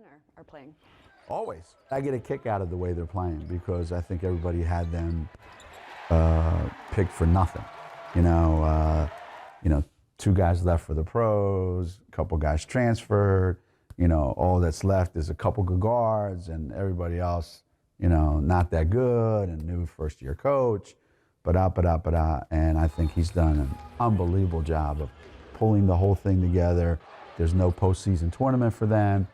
men are playing? Always. I get a kick out of the way they're playing because I think everybody had them picked for nothing. You know, 2 guys left for the pros, a couple guys transferred. You know, all that's left is a couple good guards, and everybody else, you know, not that good, and new first-year coach. And I think he's done an unbelievable job of pulling the whole thing together. There's no postseason tournament for them.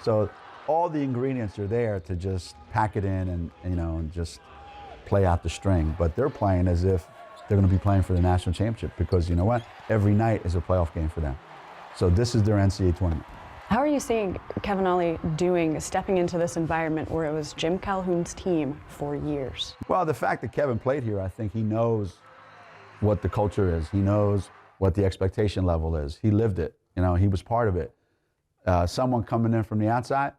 So all the ingredients are there to just pack it in and, you know, and just play out the string. But they're playing as if they're going to be playing for the national championship because, you know what, every night is a playoff game for them. So this is their NCAA tournament. How are you seeing Kevin Ollie stepping into this environment where it was Jim Calhoun's team for years? Well, the fact that Kevin played here, I think he knows what the culture is. He knows what the expectation level is. He lived it. You know, he was part of it. Someone coming in from the outside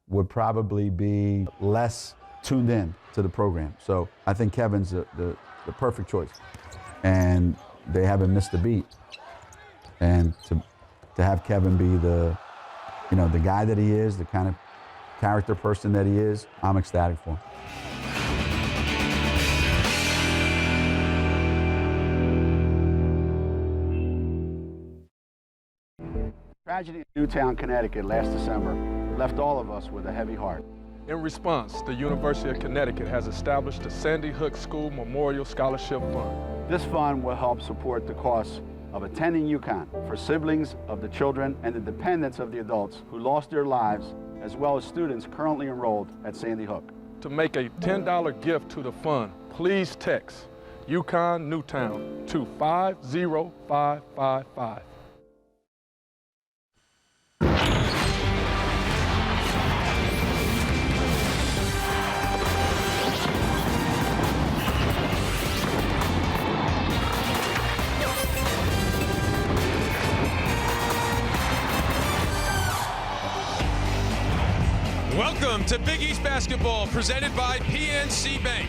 would probably be less tuned in to the program. So I think Kevin's the perfect choice. And they haven't missed a beat. And to have Kevin be the guy that he is, the kind of character person that he is, I'm ecstatic for him. Tragedy in Newtown, Connecticut last December left all of us with a heavy heart. In response, the University of Connecticut has established the Sandy Hook School Memorial Scholarship Fund. This fund will help support the costs of attending UConn for siblings of the children and the dependents of the adults who lost their lives, as well as students currently enrolled at Sandy Hook. To make a $10 gift to the fund, please text UConn Newtown to 50555. Welcome to Big East Basketball, presented by PNC Bank.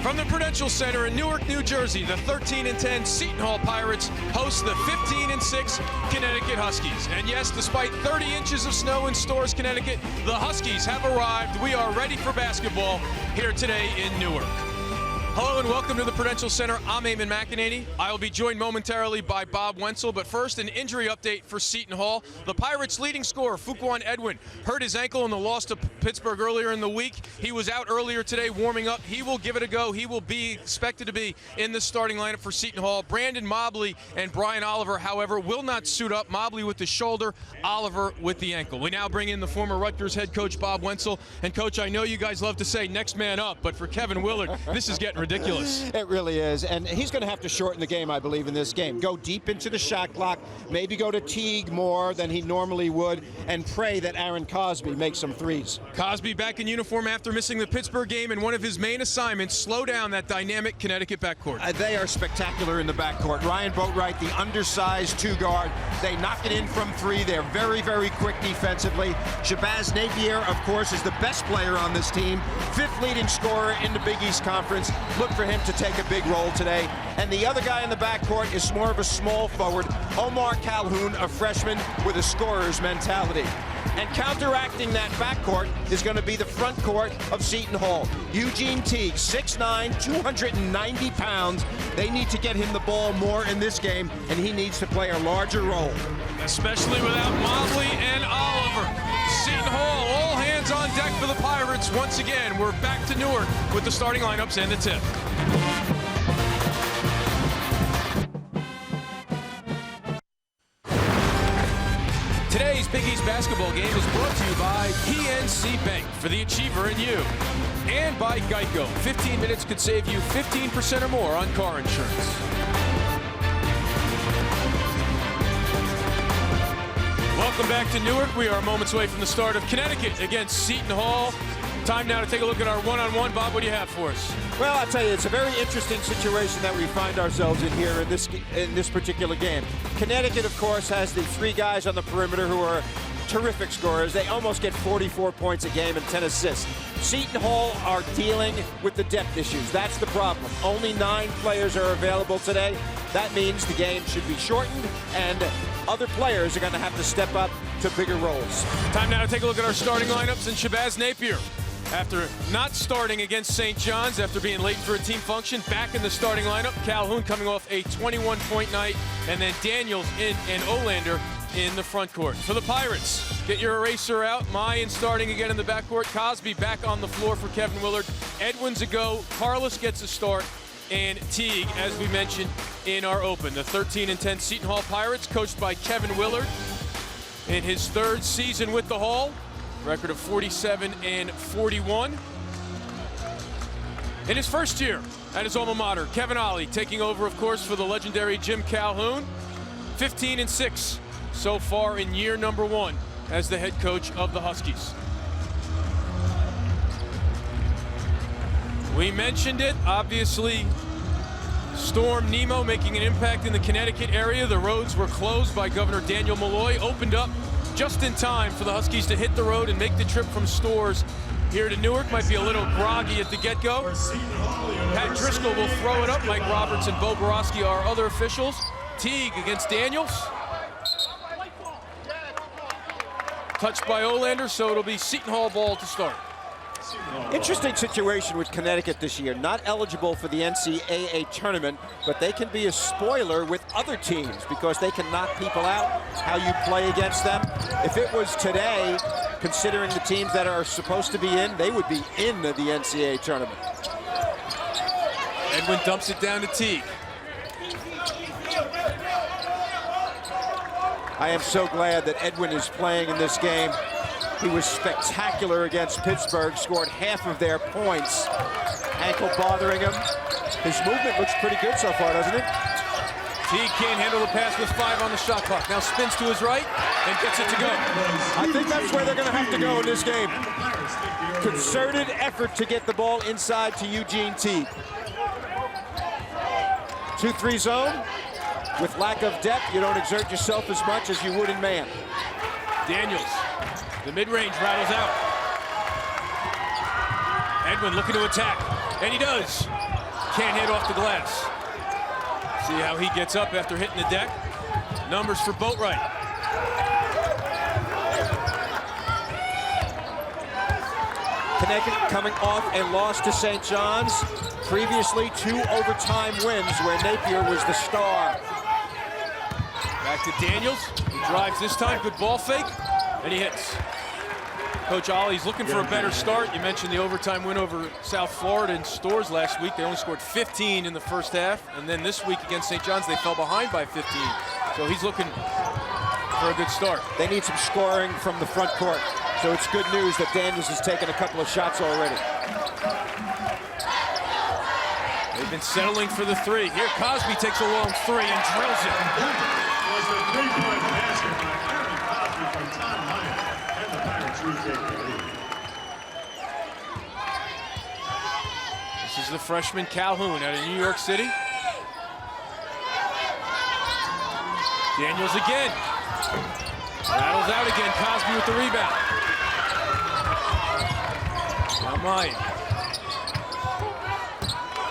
From the Prudential Center in Newark, New Jersey, the 13-10 Seton Hall Pirates host the 15-6 Connecticut Huskies. And yes, despite 30 inches of snow in Storrs, Connecticut, the Huskies have arrived. We are ready for basketball here today in Newark. Hello and welcome to the Prudential Center. I'm Eamon McEnany. I will be joined momentarily by Bob Wenzel, but first an injury update for Seton Hall. The Pirates' leading scorer, Fuquan Edwin, hurt his ankle in the loss to Pittsburgh earlier in the week. He was out earlier today warming up. He will give it a go. He will be expected to be in the starting lineup for Seton Hall. Brandon Mobley and Brian Oliver, however, will not suit up. Mobley with the shoulder, Oliver with the ankle. We now bring in the former Rutgers head coach, Bob Wenzel. And Coach, I know you guys love to say next man up, but for Kevin Willard, this is getting ridiculous. It really is, and he's going to have to shorten the game, I believe, in this game. Go deep into the shot clock, maybe go to Teague more than he normally would, and pray that Aaron Cosby makes some threes. Cosby back in uniform after missing the Pittsburgh game, and one of his main assignments, slow down that dynamic Connecticut backcourt. They are spectacular in the backcourt. Ryan Boatwright, the undersized two-guard. They knock it in from three. They're very, very quick defensively. Shabazz Napier, of course, is the best player on this team. 5th leading scorer in the Big East Conference. Look for him to take a big role today. And the other guy in the backcourt is more of a small forward, Omar Calhoun, a freshman with a scorer's mentality. And counteracting that backcourt is going to be the front court of Seton Hall. Eugene Teague, 6'9", 290 pounds. They need to get him the ball more in this game, and he needs to play a larger role. Especially without Mobley and Oliver. Seton Hall, all hands on deck for the Pirates. Once again, we're back to Newark with the starting lineups and the tip. Today's Big East basketball game is brought to you by PNC Bank for the achiever in you. And by Geico. 15 minutes could save you 15% or more on car insurance. Welcome back to Newark. We are moments away from the start of Connecticut against Seton Hall. Time now to take a look at our one-on-one. Bob, what do you have for us? Well, I'll tell you, it's a very interesting situation that we find ourselves in here in this particular game. Connecticut, of course, has the 3 guys on the perimeter who are terrific scorers. They almost get 44 points a game and 10 assists. Seton Hall are dealing with the depth issues. That's the problem. Only 9 players are available today. That means the game should be shortened, and other players are going to have to step up to bigger roles. Time now to take a look at our starting lineups, and Shabazz Napier, after not starting against St. John's after being late for a team function, back in the starting lineup. Calhoun coming off a 21-point night, and then Daniels and Olander in the front court. For the Pirates, get your eraser out. Mayan starting again in the backcourt. Cosby back on the floor for Kevin Willard. Edwin's a go. Carlos gets a start. And Teague, as we mentioned in our open. The 13-10 Seton Hall Pirates, coached by Kevin Willard in his 3rd season with the Hall. Record of 47-41. In his first year at his alma mater, Kevin Ollie taking over, of course, for the legendary Jim Calhoun. 15-6 so far in year number 1 as the head coach of the Huskies. We mentioned it, obviously, Storm Nemo making an impact in the Connecticut area. The roads were closed by Governor Daniel Malloy, opened up just in time for the Huskies to hit the road and make the trip from Storrs here to Newark. Might be a little groggy at the get-go. Pat Driscoll will throw it up. Mike Roberts and Bo Borowski are other officials. Teague against Daniels. Touched by Olander, so it'll be Seton Hall ball to start. Interesting situation with Connecticut this year. Not eligible for the NCAA tournament, but they can be a spoiler with other teams because they can knock people out, how you play against them. If it was today, considering the teams that are supposed to be in, they would be in the NCAA tournament. Edwin dumps it down to Teague. I am so glad that Edwin is playing in this game. He was spectacular against Pittsburgh, scored half of their points. Ankle bothering him. His movement looks pretty good so far, doesn't it? Teague can't handle the pass with 5 on the shot clock. Now spins to his right and gets it to go. I think that's where they're going to have to go in this game. Concerted effort to get the ball inside to Eugene Teague. 2-3 zone. With lack of depth, you don't exert yourself as much as you would in man. Daniels, the mid-range rattles out. Edwin looking to attack, and he does. Can't hit off the glass. See how he gets up after hitting the deck. Numbers for Boatwright. Connecticut coming off a loss to St. John's. Previously, 2 overtime wins where Napier was the star. Back to Daniels. He drives this time. Good ball fake. And he hits. Coach Ollie's looking for a better start. You mentioned the overtime win over South Florida in Storrs last week. They only scored 15 in the first half. And then this week against St. John's, they fell behind by 15. So he's looking for a good start. They need some scoring from the front court. So it's good news that Daniels has taken a couple of shots already. They've been settling for the 3. Here Cosby takes a long 3 and drills it. Was the 3-point basket by Aaron Cosby from Tom Meyer, and the Pirates retake the lead. This is the freshman Calhoun out of New York City. Daniels again. Rattles out again. Cosby with the rebound. Now Meyer.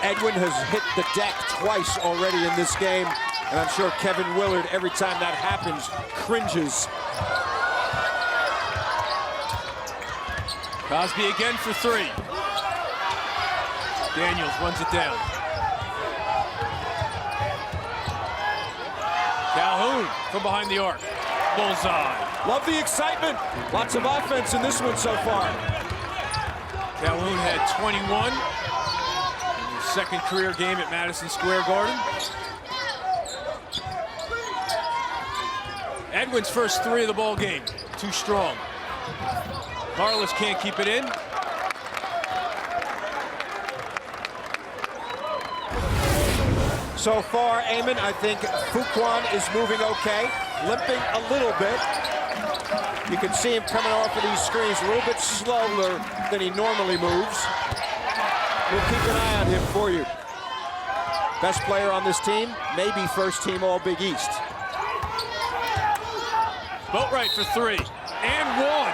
Edwin has hit the deck twice already in this game, and I'm sure Kevin Willard, every time that happens, cringes. Cosby again for 3. Daniels runs it down. Calhoun from behind the arc. Bullseye. Love the excitement. Lots of offense in this one so far. Calhoun had 21. Second career game at Madison Square Garden. Edwin's first 3 of the ball game. Too strong. Carlos can't keep it in. So far, Eamon, I think Fuquan is moving okay, limping a little bit. You can see him coming off of these screens a little bit slower than he normally moves. We'll keep an eye on him for you. Best player on this team, maybe first team All Big East. Boatwright for 3 and 1.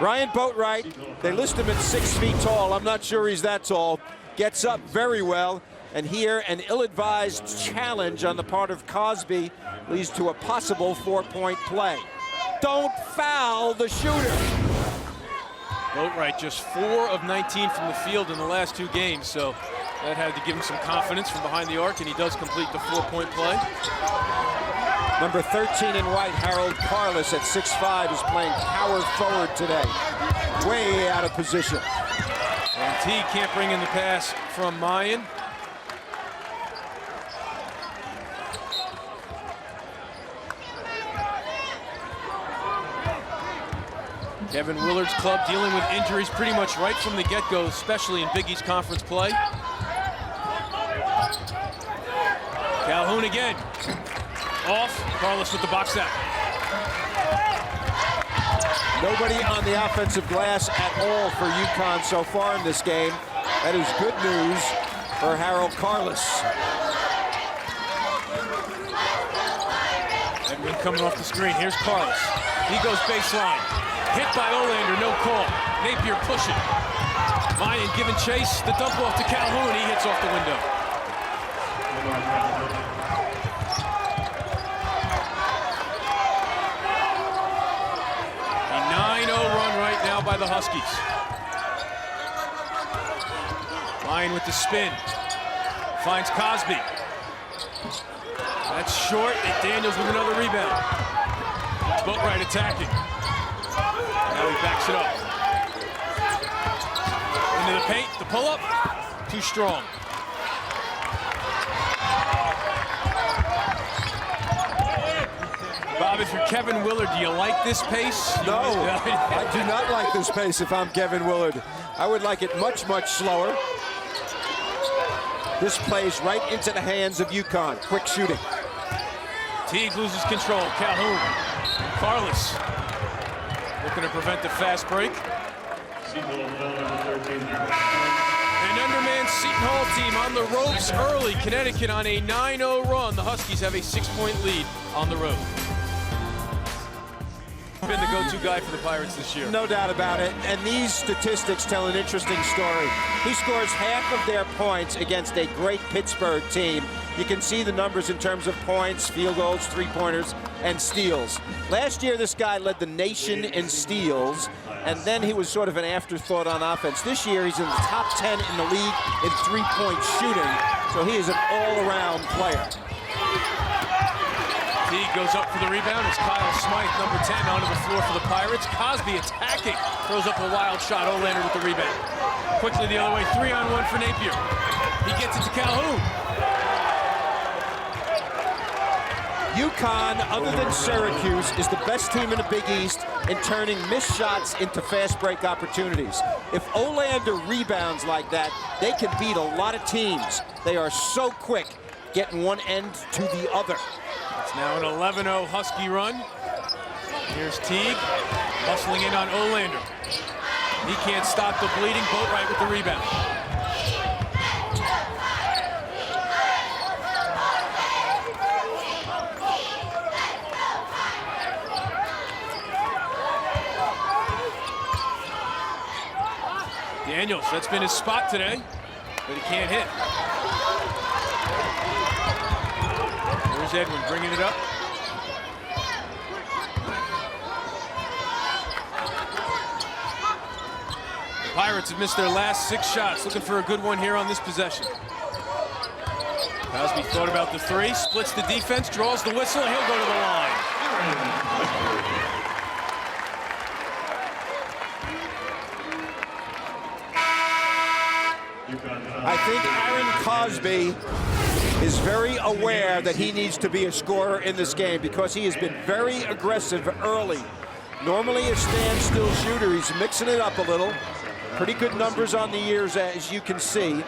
Ryan Boatwright, they list him at 6 feet tall. I'm not sure he's that tall. Gets up very well. And here, an ill-advised challenge on the part of Cosby leads to a possible 4-point play. Don't foul the shooter. Boatwright just 4 of 19 from the field in the last 2 games, so that had to give him some confidence from behind the arc, and he does complete the 4-point play. Number 13 in white, Harold Carlos at 6'5", is playing power forward today. Way out of position. And T can't bring in the pass from Mayan. Kevin Willard's club dealing with injuries pretty much right from the get-go, especially in Big East Conference play. Calhoun again. Off. Carlos with the box out. Nobody on the offensive glass at all for UConn so far in this game. That is good news for Harold Carlos. Edwin coming off the screen. Here's Carlos. He goes baseline. Hit by Olander, no call. Napier pushing. Mayan giving chase. The dump off to Calhoun. He hits off the window. A 9-0 run right now by the Huskies. Mayan with the spin. Finds Cosby. That's short. And Daniels with another rebound. Boatwright attacking. Now he backs it up. Into the paint, the pull-up, too strong. Bob, if you're Kevin Willard, do you like this pace? No, I do not like this pace if I'm Kevin Willard. I would like it much, much slower. This plays right into the hands of UConn. Quick shooting. Teague loses control. Calhoun. Carlos. Looking to prevent the fast break. An undermanned Seton Hall team on the ropes early. Connecticut on a 9-0 run. The Huskies have a 6-point lead on the road. Been the go-to guy for the Pirates this year. No doubt about it. And these statistics tell an interesting story. He scores half of their points against a great Pittsburgh team. You can see the numbers in terms of points, field goals, three-pointers, and steals. Last year, this guy led the nation in steals, and then he was sort of an afterthought on offense. This year, he's in the top 10 in the league in three-point shooting, so he is an all-around player. Teague goes up for the rebound. It's Kyle Smythe, number 10, onto the floor for the Pirates. Cosby attacking, throws up a wild shot. Olander with the rebound. Quickly the other way, 3-on-1 for Napier. He gets it to Calhoun. UConn, other than Syracuse, is the best team in the Big East in turning missed shots into fast break opportunities. If Olander rebounds like that, they can beat a lot of teams. They are so quick getting one end to the other. It's now an 11-0 Husky run. Here's Teague, hustling in on Olander. He can't stop the bleeding. Boatwright with the rebound. Daniels, that's been his spot today, but he can't hit. There's Edwin bringing it up. The Pirates have missed their last 6 shots, looking for a good one here on this possession. Cosby thought about the 3, splits the defense, draws the whistle, and he'll go to the line. I think Aaron Cosby is very aware that he needs to be a scorer in this game because he has been very aggressive early. Normally a standstill shooter. He's mixing it up a little. Pretty good numbers on the years, as you can see.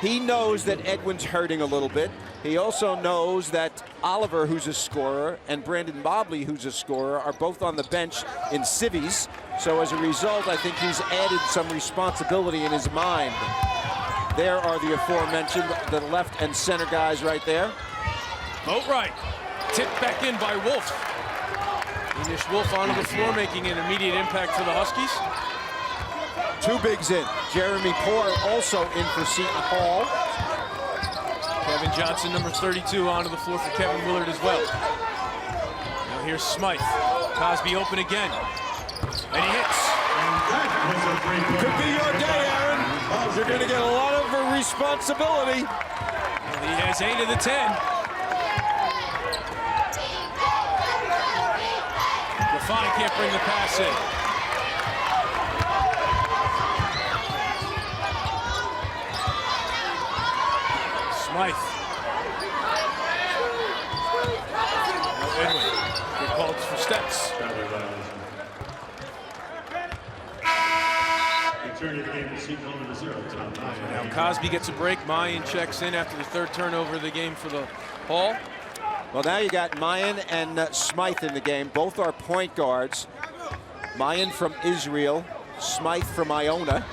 He knows that Edwin's hurting a little bit. He also knows that Oliver, who's a scorer, and Brandon Mobley, who's a scorer, are both on the bench in civvies. So as a result, I think he's added some responsibility in his mind. There are the aforementioned, the left and center guys right there. Boatwright, tipped back in by Wolf. He Nish Wolf onto the floor, making an immediate impact for the Huskies. Two bigs in. Jeremy Poore also in for Seton Hall. Kevin Johnson, number 32, onto the floor for Kevin Willard as well. Now here's Smythe. Cosby open again. And he hits. Could be your day, Aaron. You're going to get a lot of responsibility. He has 8 of the 10. Define can't bring the pass in. Smythe. Edwin. Good calls for steps. Now Cosby gets a break. Mayan checks in after the third turnover of the game for the Hall. Well, now you got Mayan and Smythe in the game. Both are point guards. Mayan from Israel, Smythe from Iona,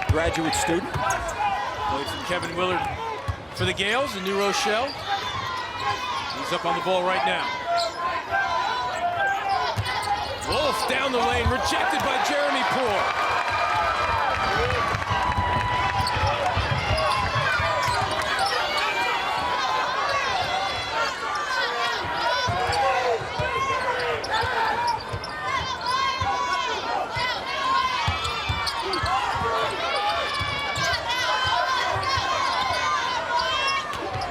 graduate student. Played from Kevin Willard for the Gales in New Rochelle. He's up on the ball right now. Wolf down the lane, rejected by Jeremy Poore.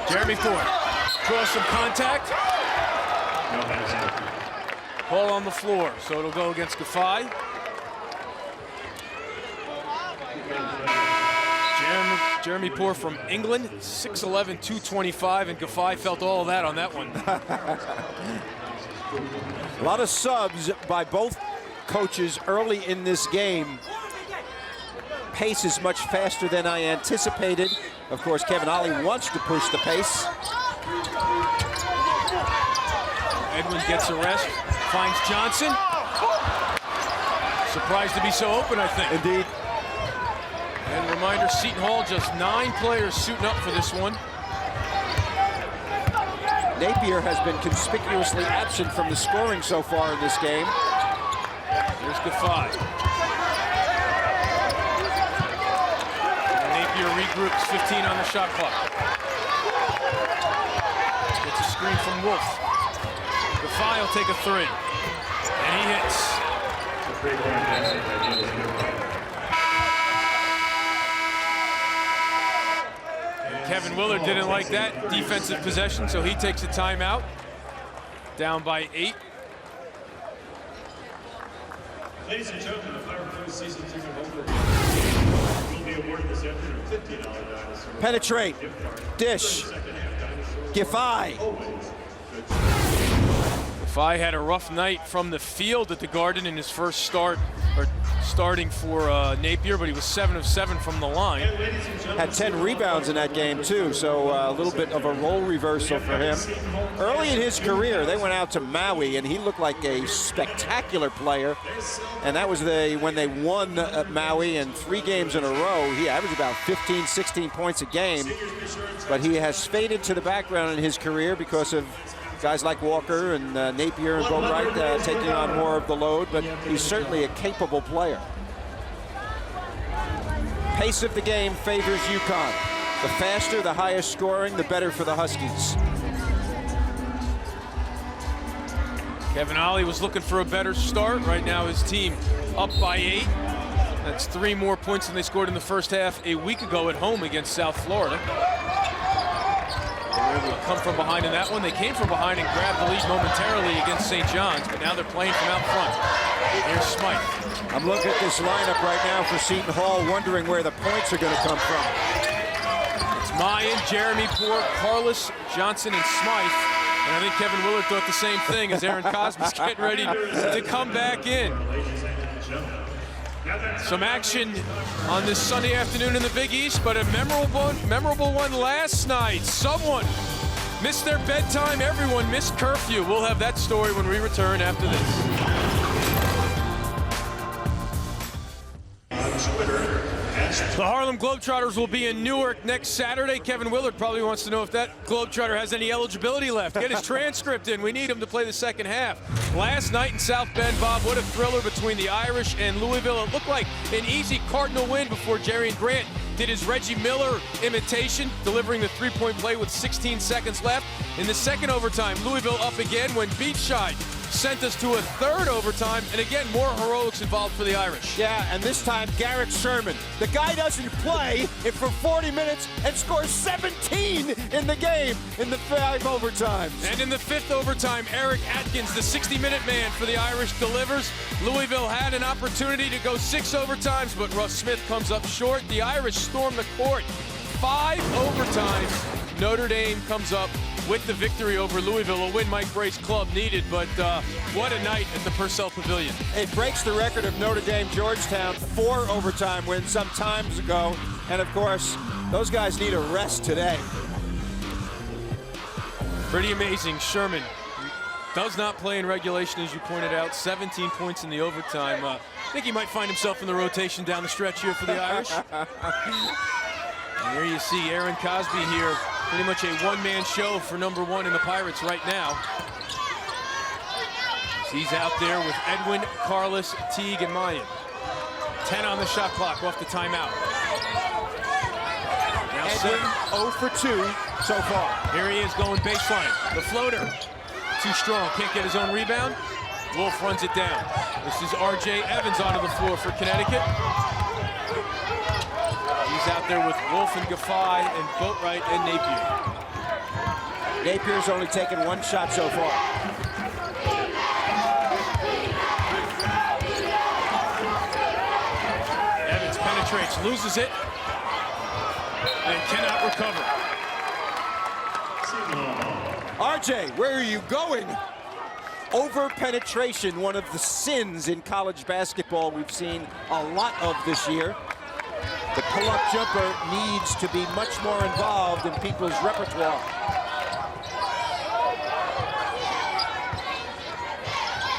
Jeremy Poore draws some contact. Ball on the floor, so it'll go against Gafai. Jeremy Poore from England, 6'11", 225, and Gafai felt all of that on that one. A lot of subs by both coaches early in this game. Pace is much faster than I anticipated. Of course, Kevin Ollie wants to push the pace. Edwin gets a rest, finds Johnson. Surprised to be so open, I think. Indeed. And reminder, Seton Hall, just 9 players suiting up for this one. Napier has been conspicuously absent from the scoring so far in this game. Here's Gafai. Napier regroups, 15 on the shot clock. Gets a screen from Wolf. Gafai will take a 3. And he hits. Kevin Willard didn't like that defensive possession, so he takes a timeout. Down by 8. Ladies and gentlemen, the Fire Pro season ticket holder will be awarded this afternoon $50 dinosaur. Penetrate. Dish. Gafai. Gafai had a rough night from the field at the Garden in his first start, or starting for Napier, but he was 7 of 7 from the line. Had 10 rebounds in that game too, so a little bit of a role reversal for him. Early in his career, they went out to Maui, and he looked like a spectacular player. And that was when they won Maui, and 3 games in a row, he averaged about 15, 16 points a game. But he has faded to the background in his career because of guys like Walker and Napier and Boatwright taking on more of the load, but he's certainly a capable player. Pace of the game favors UConn. The faster, the higher scoring, the better for the Huskies. Kevin Ollie was looking for a better start. Right now his team up by 8. That's 3 more points than they scored in the first half a week ago at home against South Florida. They were able to come from behind in that one. They came from behind and grabbed the lead momentarily against St. John's, but now they're playing from out front. Here's Smythe. I'm looking at this lineup right now for Seton Hall, wondering where the points are going to come from. It's Mayan, Jeremy Poore, Carlos, Johnson, and Smythe. And I think Kevin Willard thought the same thing as Aaron Cosby's getting ready to come back in. Some action on this Sunday afternoon in the Big East, but a memorable one last night. Someone missed their bedtime. Everyone missed curfew. We'll have that story when we return after this. On Twitter, The Harlem Globetrotters will be in Newark next Saturday. Kevin Willard probably wants to know if that Globetrotter has any eligibility left. Get his transcript in. We need him to play the second half. Last night in South Bend, Bob, what a thriller between the Irish and Louisville. It looked like an easy Cardinal win before Jarian Grant did his Reggie Miller imitation, delivering the three-point play with 16 seconds left. In the second overtime, Louisville up again when Beachside sent us to a third overtime, and again, more heroics involved for the Irish. Yeah, and this time, Garrett Sherman. The guy doesn't play for 40 minutes and scores 17 in the game in the 5 overtimes. And in the 5th overtime, Eric Atkins, the 60-minute man for the Irish, delivers. Louisville had an opportunity to go 6 overtimes, but Russ Smith comes up short. The Irish storm the court. 5 overtimes. Notre Dame comes up with the victory over Louisville, a win Mike Bray's club needed, but what a night at the Purcell Pavilion. It breaks the record of Notre Dame Georgetown 4 overtime wins some times ago, and of course, those guys need a rest today. Pretty amazing. Sherman does not play in regulation, as you pointed out. 17 points in the overtime. I think he might find himself in the rotation down the stretch here for the Irish. And here you see Aaron Cosby here. Pretty much a one-man show for #1 in the Pirates right now. He's out there with Edwin, Carlos, Teague, and Mayan. 10 on the shot clock off the timeout. Now Edwin 0 for 2 so far. Here he is going baseline. The floater. Too strong. Can't get his own rebound. Wolf runs it down. This is R.J. Evans onto the floor for Connecticut. He's out there with Wolf and Gaffey and Boatwright and Napier. Napier's only taken 1 shot so far. Evans penetrates, loses it, and cannot recover. RJ, where are you going? Over penetration, one of the sins in college basketball we've seen a lot of this year. The pull-up jumper needs to be much more involved in people's repertoire.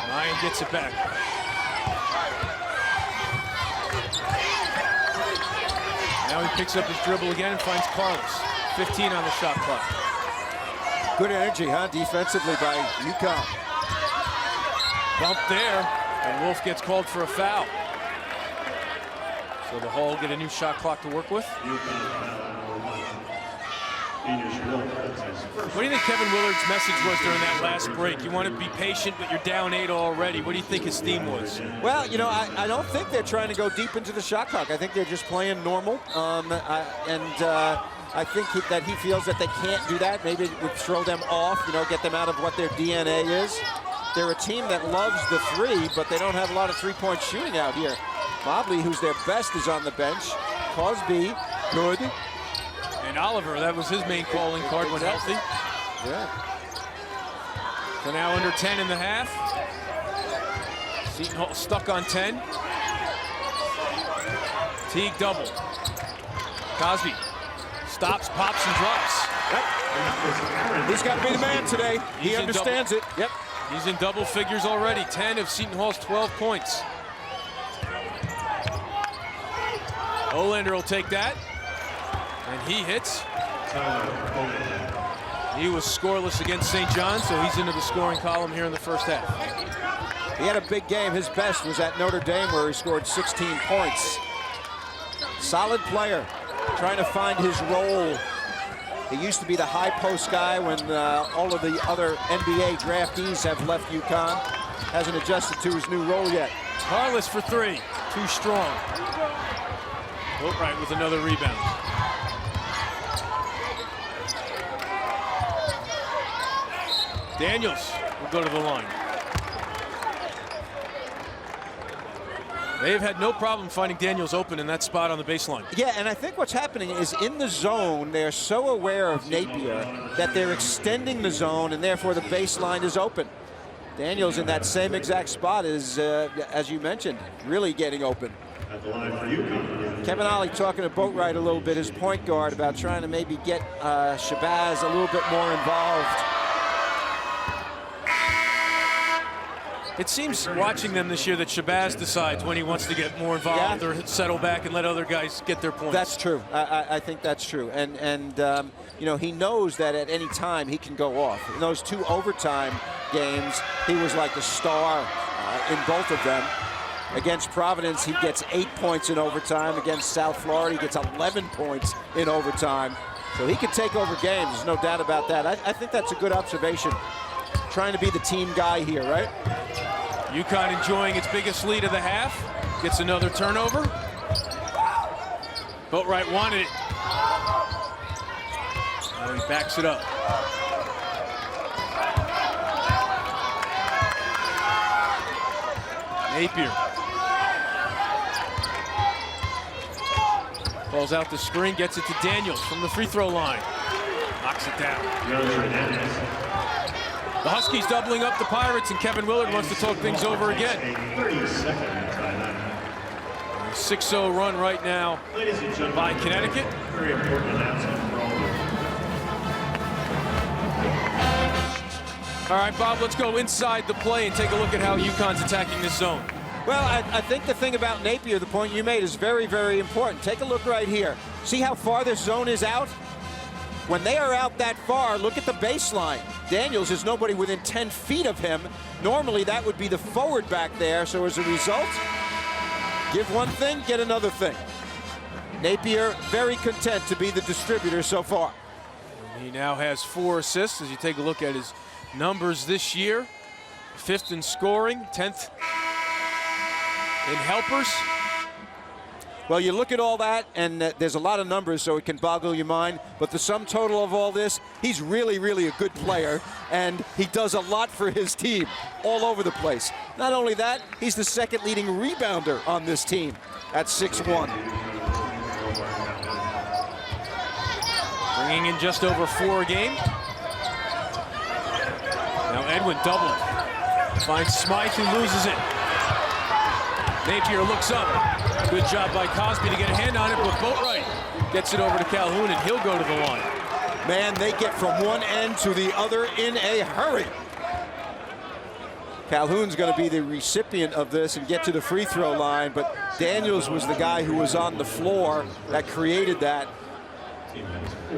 Ryan gets it back. Now he picks up his dribble again and finds Carlos. 15 on the shot clock. Good energy, huh, defensively by UConn. Bump there, and Wolf gets called for a foul. So the Hall get a new shot clock to work with. What do you think Kevin Willard's message was during that last break? You want to be patient, but you're down 8 already. What do you think his theme was? Well, you know, I don't think they're trying to go deep into the shot clock. I think they're just playing normal. I think that he feels that they can't do that. Maybe it would throw them off, you know, get them out of what their DNA is. They're a team that loves the 3, but they don't have a lot of three-point shooting out here. Mobley, who's their best, is on the bench. Cosby, good. And Oliver, that was his main calling card when healthy. Yeah. So now under 10 in the half. Seton Hall stuck on 10. Teague double. Cosby stops, pops, and drops. Yep. He's got to be the man today. He understands it. Yep. He's in double figures already. 10 of Seton Hall's 12 points. Olander will take that. And he hits. He was scoreless against St. John, so he's into the scoring column here in the first half. He had a big game. His best was at Notre Dame, where he scored 16 points. Solid player, trying to find his role. He used to be the high post guy when all of the other NBA draftees have left UConn. Hasn't adjusted to his new role yet. Carlos for 3, too strong. Boatwright with another rebound. Daniels will go to the line. They've had no problem finding Daniels open in that spot on the baseline. Yeah, and I think what's happening is in the zone, they're so aware of Napier that they're extending the zone, and therefore the baseline is open. Daniels in that same exact spot is, as you mentioned, really getting open. Kevin Ollie talking to Boatwright a little bit, his point guard, about trying to maybe get Shabazz a little bit more involved. It seems watching them this year that Shabazz decides when he wants to get more involved or settle back and let other guys get their points. That's true. I think that's true. And you know, he knows that at any time he can go off. In those 2 overtime games, he was like the star in both of them. Against Providence, he gets 8 points in overtime. Against South Florida, he gets 11 points in overtime. So he can take over games, there's no doubt about that. I think that's a good observation. Trying to be the team guy here, right? UConn enjoying its biggest lead of the half. Gets another turnover. Boatwright wanted it. Now he backs it up. Napier. Falls out the screen, gets it to Daniels from the free throw line. Knocks it down. The Huskies doubling up the Pirates, and Kevin Willard wants to talk things over again. 6-0 run right now by Connecticut. Very important announcement for all of you. All right, Bob, let's go inside the play and take a look at how UConn's attacking this zone. Well, I think the thing about Napier, the point you made, is very, very important. Take a look right here. See how far this zone is out? When they are out that far, look at the baseline. Daniels is nobody within 10 feet of him. Normally, that would be the forward back there. So as a result, give one thing, get another thing. Napier very content to be the distributor so far. He now has 4 assists as you take a look at his numbers this year. 5th in scoring, 10th in helpers. Well, you look at all that, and there's a lot of numbers, so it can boggle your mind. But the sum total of all this, he's really, really a good player, and he does a lot for his team all over the place. Not only that, he's the 2nd leading rebounder on this team at 6'1". Bringing in just over 4 a game. Now Edwin doubled. Finds Smythe, who loses it. Napier looks up. Good job by Cosby to get a hand on it, but Boatwright gets it over to Calhoun, and he'll go to the line. Man, they get from one end to the other in a hurry. Calhoun's going to be the recipient of this and get to the free throw line, but Daniels was the guy who was on the floor that created that.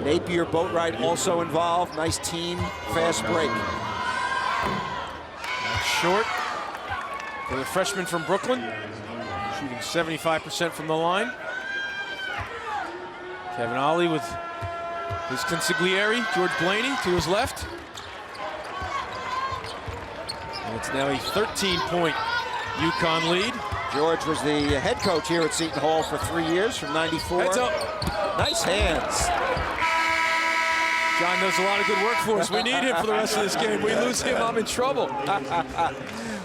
Napier, Boatwright also involved. Nice team, fast break. Short for the freshman from Brooklyn, shooting 75% from the line. Kevin Ollie with his consigliere, George Blaney, to his left. And it's now a 13-point UConn lead. George was the head coach here at Seton Hall for 3 years, from '94. Heads up. Nice hands. John does a lot of good work for us. We need him for the rest of this game. We lose him, I'm in trouble.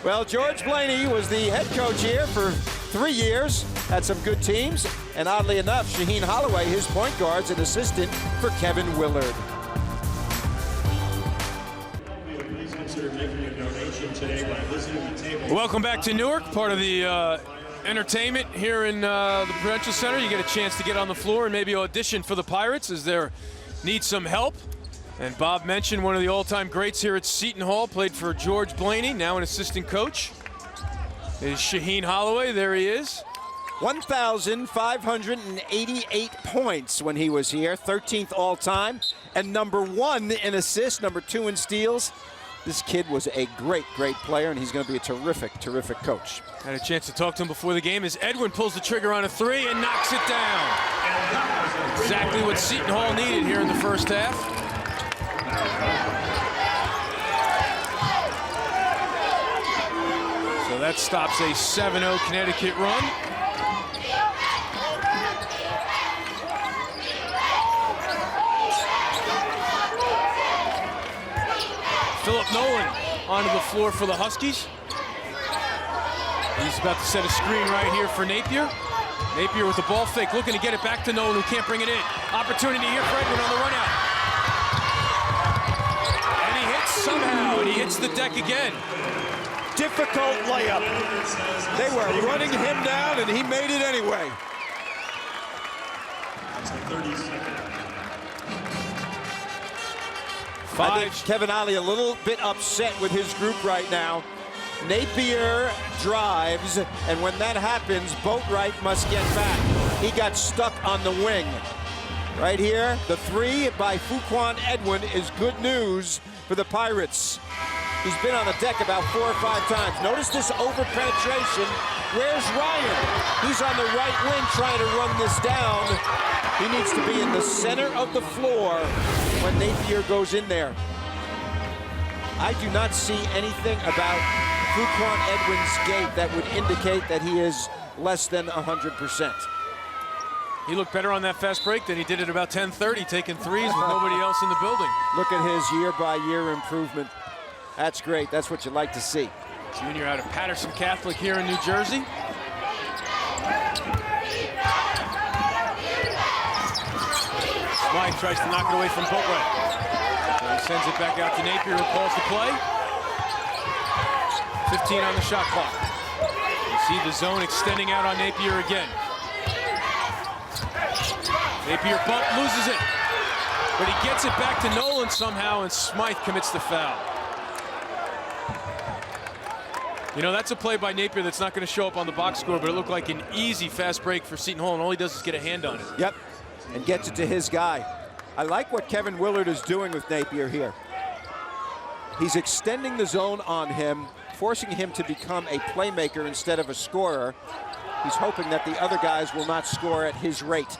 Well, George Blaney was the head coach here for 3 years, had some good teams, and oddly enough, Shaheen Holloway, his point guard's an assistant for Kevin Willard. Please consider making a donation today by visiting the table. Welcome back to Newark, part of the entertainment here in the Prudential Center. You get a chance to get on the floor and maybe audition for the Pirates as they need some help. And Bob mentioned one of the all-time greats here at Seton Hall, played for George Blaney, now an assistant coach. Is Shaheen Holloway, there he is. 1,588 points when he was here, 13th all-time, and #1 in assists, #2 in steals. This kid was a great, great player, and he's going to be a terrific, terrific coach. Had a chance to talk to him before the game as Edwin pulls the trigger on a 3 and knocks it down. Exactly what Seton Hall needed here in the first half. So that stops a 7-0 Connecticut run. Philip Nolan onto the floor for the Huskies. He's about to set a screen right here for Napier. Napier with the ball fake, looking to get it back to Nolan, who can't bring it in. Opportunity here for Edwin on the run out. And he hits somehow, and he hits the deck again. Difficult layup. They were running him down, and he made it anyway. I think Kevin Ollie a little bit upset with his group right now. Napier drives, and when that happens, Boatwright must get back. He got stuck on the wing. Right here, the three by Fuquan Edwin is good news for the Pirates. He's been on the deck about 4 or 5 times. Notice this over-penetration. Where's Ryan? He's on the right wing trying to run this down. He needs to be in the center of the floor when Napier goes in there. I do not see anything about Fuquan Edwin's gait that would indicate that he is less than 100%. He looked better on that fast break than he did at about 10:30, taking threes with nobody else in the building. Look at his year-by-year improvement. That's great. That's what you like to see. Junior out of Patterson Catholic here in New Jersey. Smythe tries to knock it away from Boatwright. So he sends it back out to Napier, who calls the play. 15 on the shot clock. You see the zone extending out on Napier again. Napier bump, loses it. But he gets it back to Nolan somehow, and Smythe commits the foul. You know, that's a play by Napier that's not going to show up on the box score, but it looked like an easy fast break for Seton Hall, and all he does is get a hand on it. Yep, and gets it to his guy. I like what Kevin Willard is doing with Napier here. He's extending the zone on him, forcing him to become a playmaker instead of a scorer. He's hoping that the other guys will not score at his rate.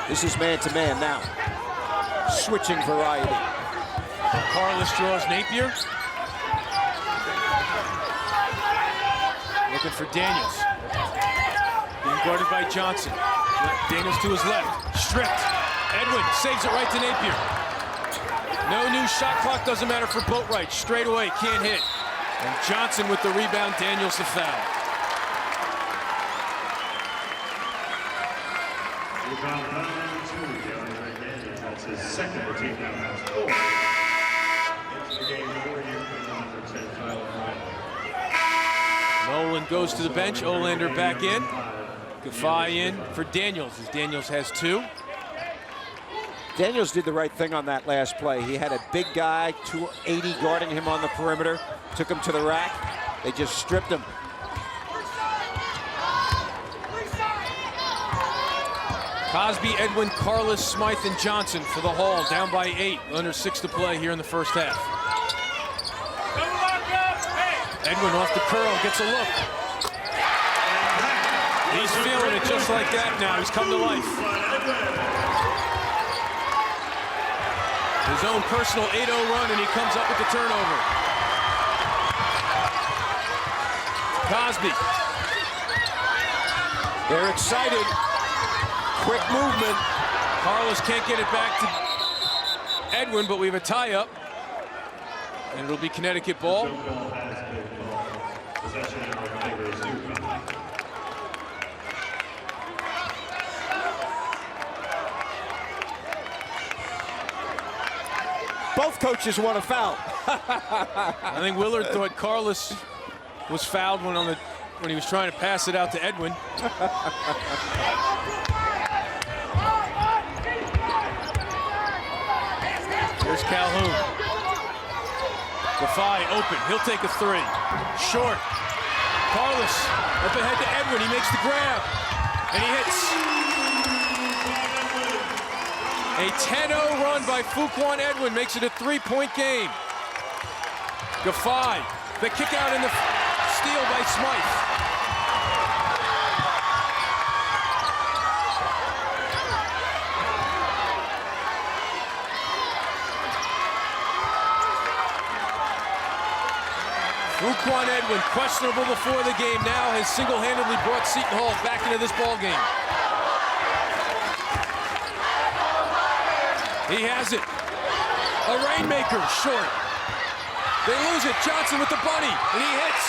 This is man-to-man now. Switching variety. Carlos draws Napier. Looking for Daniels. Being guarded by Johnson. Daniels to his left. Stripped. Edwin saves it right to Napier. No new shot clock, doesn't matter for Boatwright. Straight away, can't hit. And Johnson with the rebound, Daniels the foul. That's his second team now. Nolan goes to the bench. Olander back in. Gafai in for Daniels, as Daniels has 2. Daniels did the right thing on that last play. He had a big guy, 280, guarding him on the perimeter. Took him to the rack. They just stripped him. Cosby, Edwin, Carlos, Smythe, and Johnson for the Hall, down by 8. Under 6 to play here in the first half. Edwin off the curl, gets a look. He's feeling it just like that now. He's come to life. His own personal 8-0 run, and he comes up with the turnover. Cosby. They're excited. Quick movement. Carlos can't get it back to Edwin, but we have a tie-up. And it'll be Connecticut ball. Both coaches want a foul. I think Willard thought Carlos was fouled when he was trying to pass it out to Edwin. Here's Calhoun. Gafai open. He'll take a 3. Short. Carlos up ahead to Edwin. He makes the grab. And he hits. A 10-0 run by Fuquan Edwin makes it a 3-point game. Gafai. The kick out and the steal by Smythe. Fuquan Edwin, questionable before the game, now has single-handedly brought Seton Hall back into this ball game. He has it. A rainmaker, short. They lose it. Johnson with the bunny, and he hits.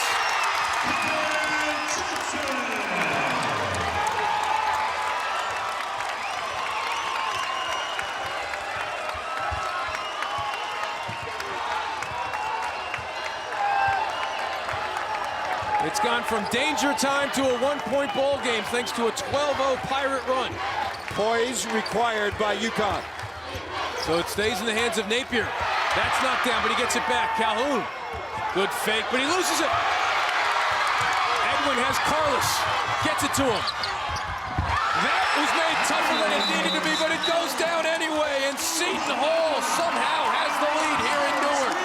It's gone from danger time to a 1-point ball game thanks to a 12-0 Pirate run. Poise required by UConn. So it stays in the hands of Napier. That's knocked down, but he gets it back. Calhoun, good fake, but he loses it. Edwin has Carlos, gets it to him. That was made tougher than it needed to be, but it goes down anyway, and Seton Hall somehow has the lead here in Newark.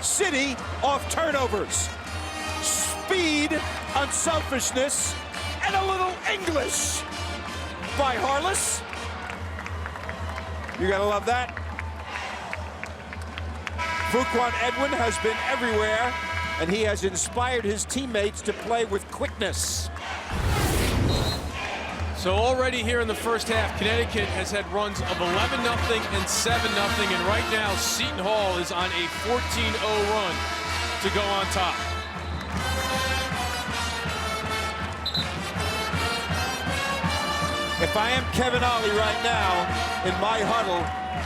City off turnovers. Speed, unselfishness, and a little English by Harless. You gotta love that. Fuquan Edwin has been everywhere, and he has inspired his teammates to play with quickness. So already here in the first half, Connecticut has had runs of 11-0 and 7-0, and right now Seton Hall is on a 14-0 run to go on top. If I am Kevin Ollie right now in my huddle,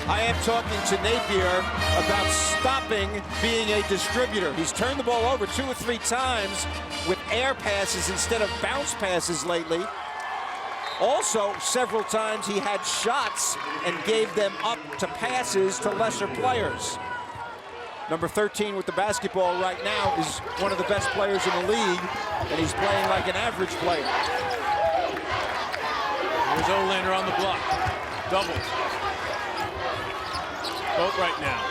I am talking to Napier about stopping being a distributor. He's turned the ball over 2 or 3 times with air passes instead of bounce passes lately. Also, several times he had shots and gave them up to passes to lesser players. Number 13 with the basketball right now is one of the best players in the league, and he's playing like an average player. There's Olander on the block. Doubles. Boat right now.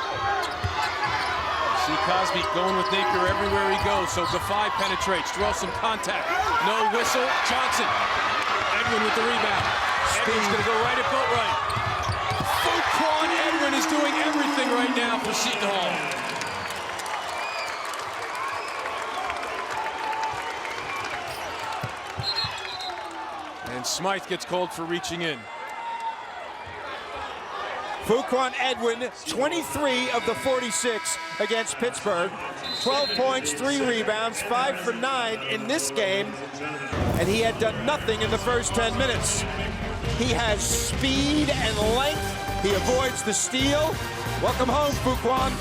See Cosby going with Napier everywhere he goes, so Gafai penetrates, draws some contact. No whistle, Johnson. Edwin with the rebound. Edwin's going to go right at Boatwright. Fuquan Edwin is doing everything right now for Seton Hall. And Smythe gets called for reaching in. Fuquan Edwin, 23 of the 46 against Pittsburgh. 12 points, 3 rebounds, 5 for 9 in this game. And he had done nothing in the first 10 minutes. He has speed and length. He avoids the steal. Welcome home, Fuquan.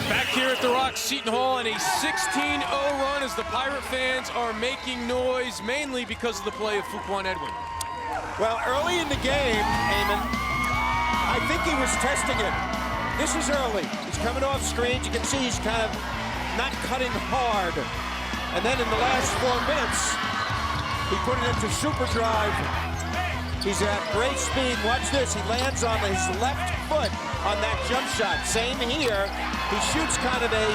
Back here at the Rock, Seton Hall on a 16-0 run as the Pirate fans are making noise, mainly because of the play of Fuquan Edwin. Well, early in the game, Eamon, I think he was testing it. This is early. He's coming off screens. You can see he's kind of not cutting hard. And then in the last 4 minutes, he put it into super drive. He's at great speed. Watch this. He lands on his left foot on that jump shot. Same here. He shoots kind of a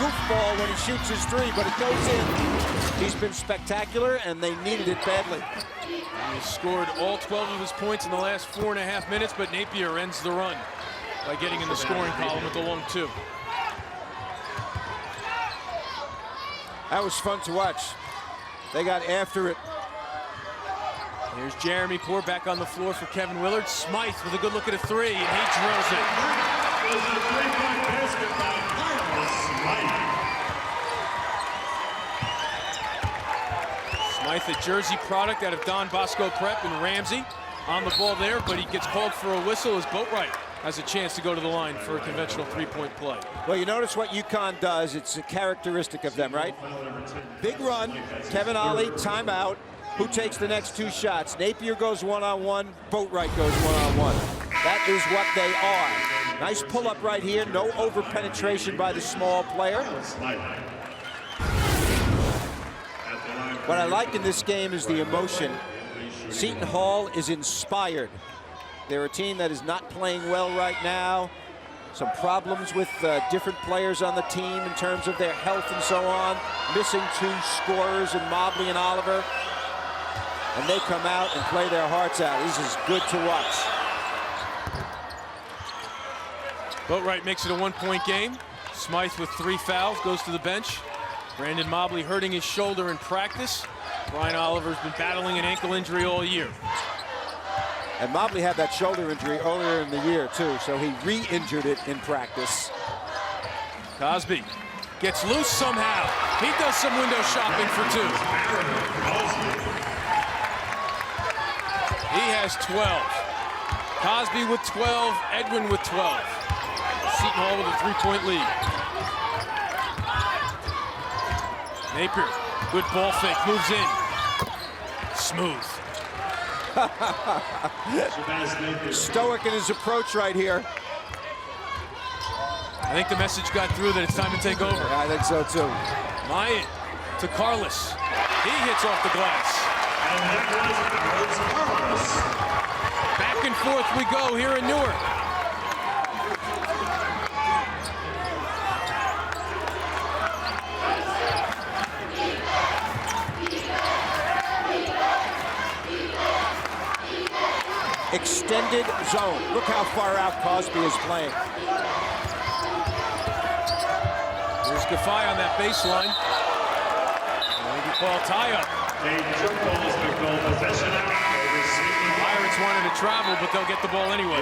goofball when he shoots his 3, but it goes in. He's been spectacular, and they needed it badly. He scored all 12 of his points in the last 4.5 minutes, but Napier ends the run by getting in the scoring column with the long 2. That was fun to watch. They got after it. Here's Jeremy Poore back on the floor for Kevin Willard. Smythe with a good look at a 3, and he drills it. Was a 3-point basket by Smythe. Smythe, a Jersey product out of Don Bosco Prep, and Ramsey on the ball there, but he gets called for a whistle as Boatwright has a chance to go to the line for a conventional 3-point play. Well, you notice what UConn does. It's a characteristic of them, right? Big run, Kevin Ollie, timeout. Who takes the next 2 shots? Napier goes one-on-one, Boatwright goes one-on-one. That is what they are. Nice pull-up right here, no over-penetration by the small player. What I like in this game is the emotion. Seton Hall is inspired. They're a team that is not playing well right now. Some problems with different players on the team in terms of their health and so on. Missing 2 scorers in Mobley and Oliver. And they come out and play their hearts out. This is good to watch. Boatwright makes it a 1-point game. Smythe with 3 fouls goes to the bench. Brandon Mobley hurting his shoulder in practice. Brian Oliver's been battling an ankle injury all year. And Mobley had that shoulder injury earlier in the year, too, so he re-injured it in practice. Cosby gets loose somehow. He does some window shopping for 2. He has 12. Cosby with 12, Edwin with 12. Seton Hall with a 3-point lead. Napier, good ball fake, moves in. Smooth. Stoic in his approach right here. I think the message got through that it's time to take over. I think so too. Mayan to Carlos. He hits off the glass. Back and forth we go here in Newark. Extended zone. Look how far out Cosby is playing. There's Gafai on that baseline. Maybe ball tie-up. Pirates wanted to travel, but they'll get the ball anyway.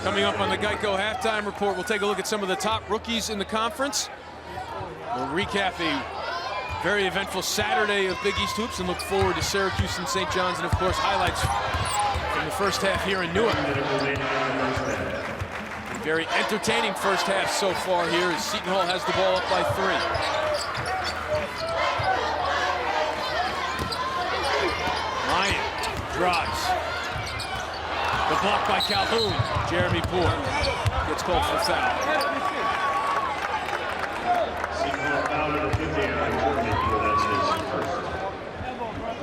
Coming up on the Geico halftime report, we'll take a look at some of the top rookies in the conference. We'll recap a very eventful Saturday of Big East hoops and look forward to Syracuse and St. John's, and of course highlights from the first half here in Newark. Very entertaining first half so far here as Seton Hall has the ball up by 3. Mayan drives. The block by Calhoun. Jeremy Poore gets called for foul. Seton Hall foul number 50 on Jeremy Poole. That's his first.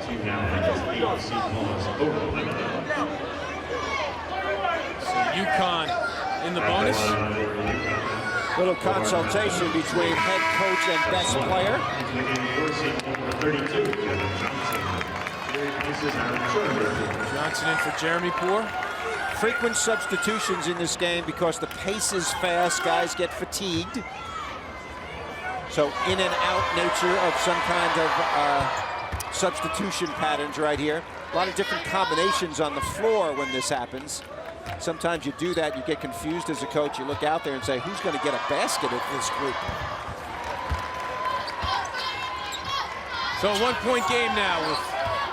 Team now has 8. Seton Hall is over limited. So UConn in the bonus. Little consultation between head coach and best player. Johnson in for Jeremy Poore. Frequent substitutions in this game because the pace is fast. Guys get fatigued. So in and out nature of some kind of substitution patterns right here. A lot of different combinations on the floor when this happens. Sometimes you do that, you get confused as a coach. You look out there and say, who's going to get a basket at this group? So a 1-point game now with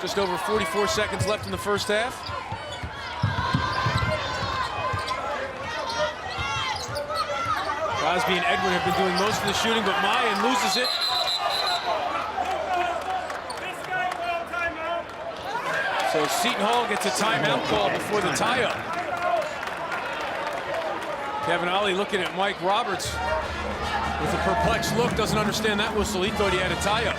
just over 44 seconds left in the first half. Cosby and Edwin have been doing most of the shooting, but Mayan loses it. So Seton Hall gets a timeout call before the tie-up. Kevin Ollie looking at Mike Roberts with a perplexed look, doesn't understand that whistle. He thought he had a tie-up.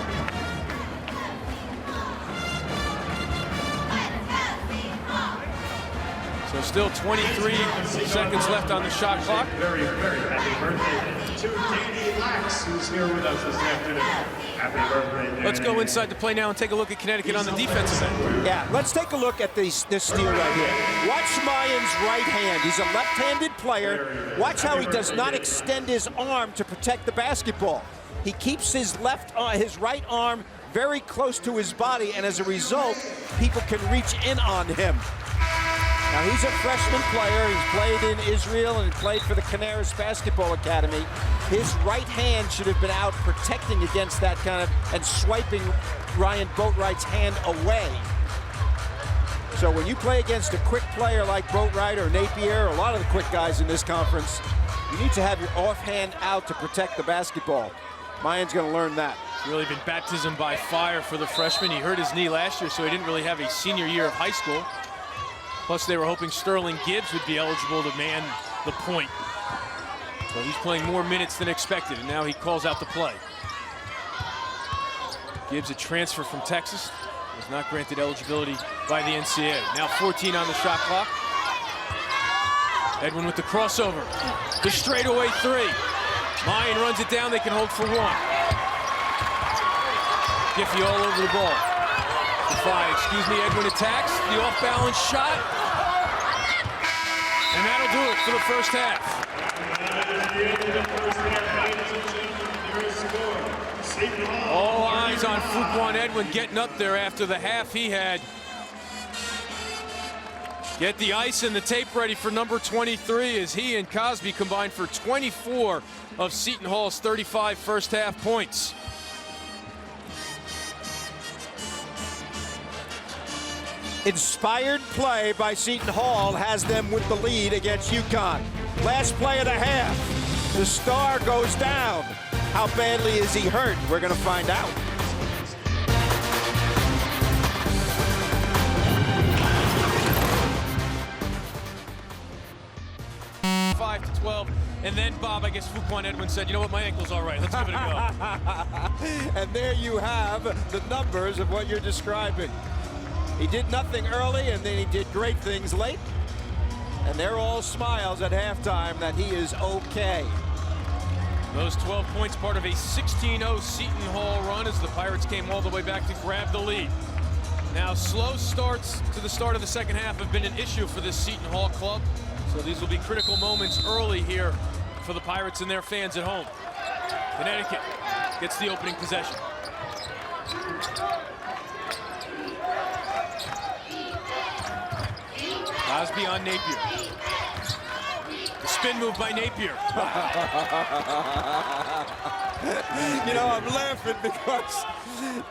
So still 23 seconds left on the shot clock. Very, very happy birthday to Danny Lax, who's here with us this afternoon. Happy birthday, Danny. Let's go inside the play now and take a look at Connecticut on the defensive end. Yeah, let's take a look at this steal right here. Watch Mayan's right hand. He's a left-handed player. Watch how he does not extend his arm to protect the basketball. He keeps his right arm very close to his body, and as a result, people can reach in on him. Now, he's a freshman player. He's played in Israel and played for the Canaris Basketball Academy. His right hand should have been out protecting against that kind of, and swiping Ryan Boatwright's hand away. So when you play against a quick player like Boatwright or Napier, or a lot of the quick guys in this conference, you need to have your offhand out to protect the basketball. Mayan's going to learn that. Really been baptism by fire for the freshman. He hurt his knee last year, so he didn't really have a senior year of high school. Plus, they were hoping Sterling Gibbs would be eligible to man the point. So he's playing more minutes than expected, and now he calls out the play. Gibbs, a transfer from Texas, was not granted eligibility by the NCAA. Now 14 on the shot clock. Edwin with the crossover. The straightaway 3. Mayan runs it down. They can hold for 1. Giffey all over the ball. Edwin attacks, the off-balance shot. And that'll do it for the first half. All eyes on Fuquan Edwin getting up there after the half he had. Get the ice and the tape ready for number 23 as he and Cosby combined for 24 of Seton Hall's 35 first half points. Inspired play by Seton Hall has them with the lead against UConn. Last play of the half. The star goes down. How badly is he hurt? We're going to find out. To 12, and then Bob, I guess Fuquan Edwin said, you know what, my ankle's all right, let's give it a go. And there you have the numbers of what you're describing. He did nothing early, and then he did great things late. And they're all smiles at halftime that he is okay. Those 12 points part of a 16-0 Seton Hall run as the Pirates came all the way back to grab the lead. Now, slow starts to the start of the second half have been an issue for this Seton Hall club. So these will be critical moments early here for the Pirates and their fans at home. Connecticut gets the opening possession. Cosby on Napier. The spin move by Napier. You know, I'm laughing because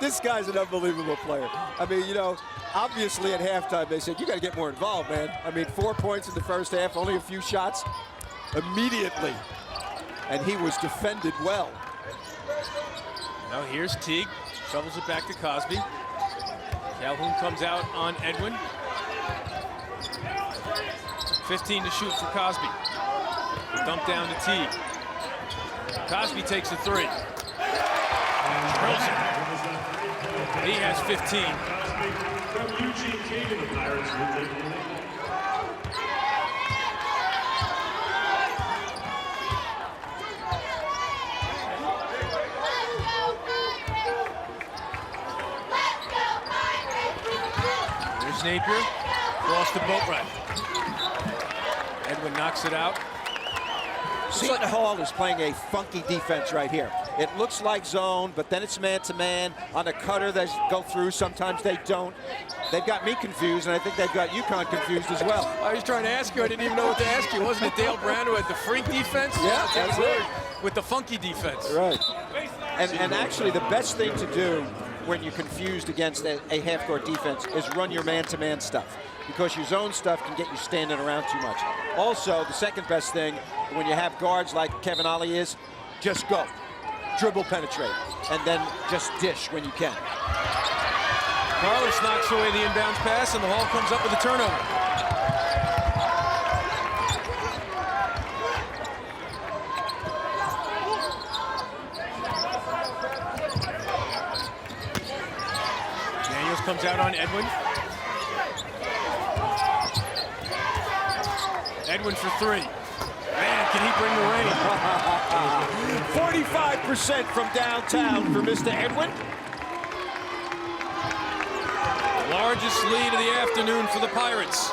this guy's an unbelievable player. I mean, you know, obviously at halftime they said, you got to get more involved, man. I mean, 4 points in the first half, only a few shots immediately. And he was defended well. Now here's Teague, shovels it back to Cosby. Calhoun comes out on Edwin. 15 to shoot for Cosby. Dump down to Teague. Cosby takes a three. Drills it. He has 15. From Eugene Caden, the Pirates will take the lead. There's Napier, across the boat right. Edwin knocks it out. Seton Hall is playing a funky defense right here. It looks like zone, but then it's man-to-man. On a cutter, they go through. Sometimes they don't. They've got me confused, and I think they've got UConn confused as well. I was trying to ask you. I didn't even know what to ask you. Wasn't it Dale Brown who had the freak defense? Yeah, that's right. With the funky defense. Right. And actually, the best thing to do when you're confused against a half-court defense is run your man-to-man stuff, because your zone stuff can get you standing around too much. Also, the second best thing when you have guards like Kevin Ollie is, just go. Dribble, penetrate, and then just dish when you can. Carlos knocks away the inbounds pass, and the Hall comes up with a turnover. Daniels comes out on Edwin. Edwin for three. Man, can he bring the rain? 45% from downtown for Mr. Edwin. Largest lead of the afternoon for the Pirates.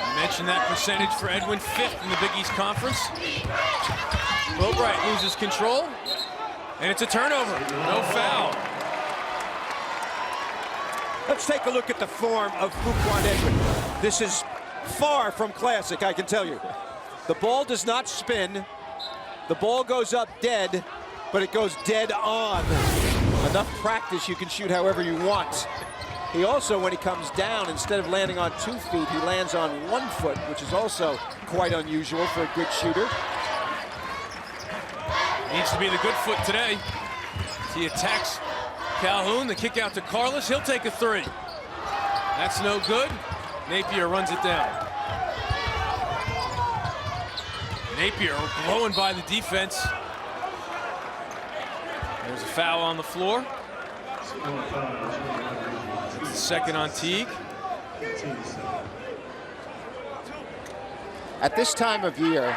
I mentioned that percentage for Edwin, 5th in the Big East Conference. Boatwright loses control, and it's a turnover. No foul. Let's take a look at the form of Fuquan Edwin. This is far from classic, I can tell you. The ball does not spin. The ball goes up dead, but it goes dead on. Enough practice, you can shoot however you want. He also, when he comes down, instead of landing on 2 feet, he lands on 1 foot, which is also quite unusual for a good shooter. Needs to be the good foot today. He attacks Calhoun, the kick out to Carlos. He'll take a three. That's no good. Napier runs it down. Napier blowing by the defense. There's a foul on the floor. It's the second on Teague. At this time of year,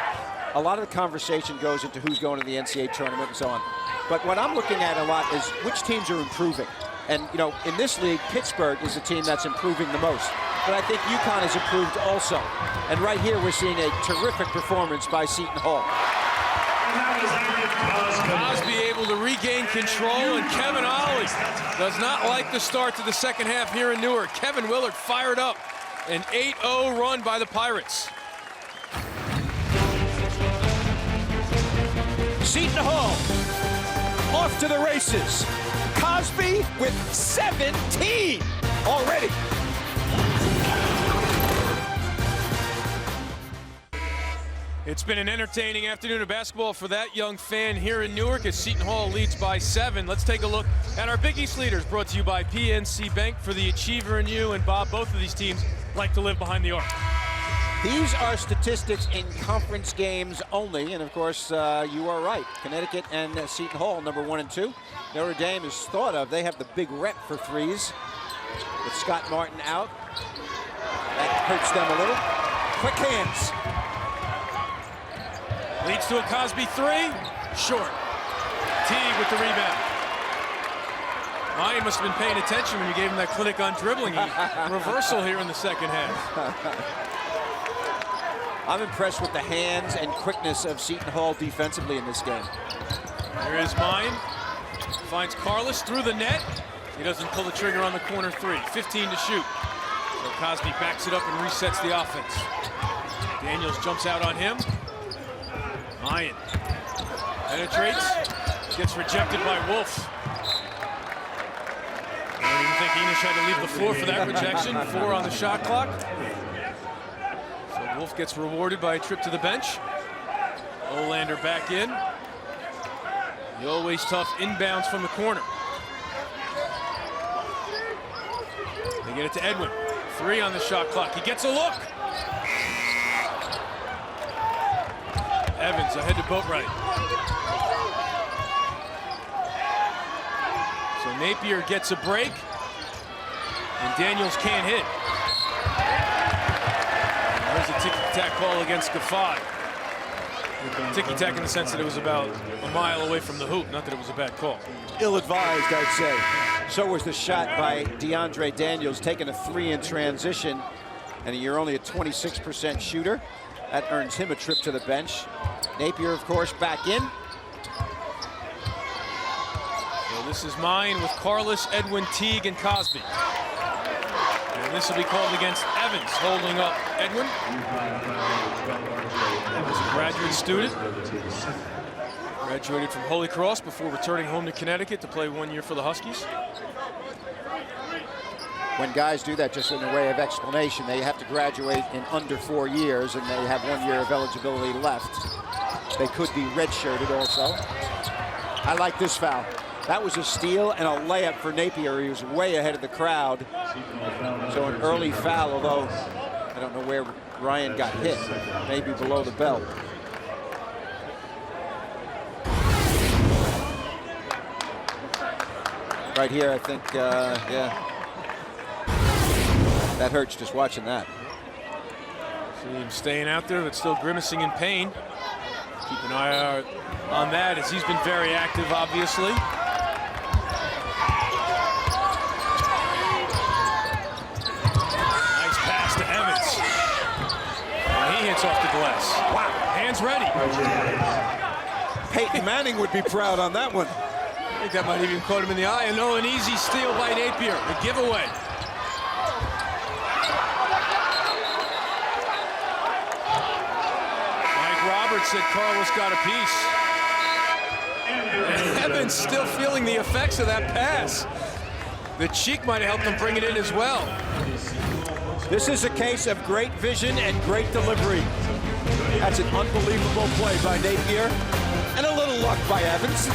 a lot of the conversation goes into who's going to the NCAA tournament and so on. But what I'm looking at a lot is which teams are improving. And, you know, in this league, Pittsburgh is the team that's improving the most. But I think UConn has improved also. And right here, we're seeing a terrific performance by Seton Hall. Cosby able to regain control, and Kevin Ollie does not like the start to the second half here in Newark. Kevin Willard fired up. An 8-0 run by the Pirates. Seton Hall off to the races. Cosby with 17 already. It's been an entertaining afternoon of basketball for that young fan here in Newark as Seton Hall leads by 7. Let's take a look at our Big East leaders, brought to you by PNC Bank for the Achiever and you. And Bob, both of these teams like to live behind the arc. These are statistics in conference games only, and of course, you are right. Connecticut and Seton Hall, number 1 and 2. Notre Dame is thought of. They have the big rep for threes. With Scott Martin out, that hurts them a little. Quick hands. Leads to a Cosby 3, short. Teague with the rebound. Ryan must have been paying attention when you gave him that clinic on dribbling. Reversal here in the second half. I'm impressed with the hands and quickness of Seton Hall defensively in this game. Here is Mine. Finds Carlos through the net. He doesn't pull the trigger on the corner 3. 15 to shoot. So Cosby backs it up and resets the offense. Daniels jumps out on him. Mine penetrates. Gets rejected by Wolf. I don't even think Enish had to leave the floor for that rejection. 4 on the shot clock. So Wolf gets rewarded by a trip to the bench. Olander back in. The always tough inbounds from the corner. They get it to Edwin. 3 on the shot clock. He gets a look. Evans ahead to Boatwright. So Napier gets a break, and Daniels can't hit. And there's a ticky-tack call against Gaffai. Ticky-tack in the sense that it was about a mile away from the hoop, not that it was a bad call. Ill-advised, I'd say. So was the shot by DeAndre Daniels, taking a 3 in transition, and you're only a 26% shooter. That earns him a trip to the bench. Napier, of course, back in. So this is Mine with Carlos, Edwin, Teague, and Cosby. And this will be called against Evans, holding up Edwin. He's a graduate student. Graduated from Holy Cross before returning home to Connecticut to play 1 year for the Huskies. When guys do that, just in a way of explanation, they have to graduate in under 4 years, and they have 1 year of eligibility left. They could be redshirted also. I like this foul. That was a steal and a layup for Napier. He was way ahead of the crowd. So an early foul, although I don't know where Ryan got hit. Maybe below the belt. Right here, I think, yeah. That hurts just watching that. See him staying out there, but still grimacing in pain. Keep an eye out on that as he's been very active, obviously. Nice pass to Evans. And he hits off the glass. Wow, hands ready. Peyton Manning would be proud on that one. I think that might even caught him in the eye. And no, an easy steal by Napier, the giveaway. Said Carlos got a piece. And Evans still feeling the effects of that pass. The cheek might have helped him bring it in as well. This is a case of great vision and great delivery. That's an unbelievable play by Napier and a little luck by Evans.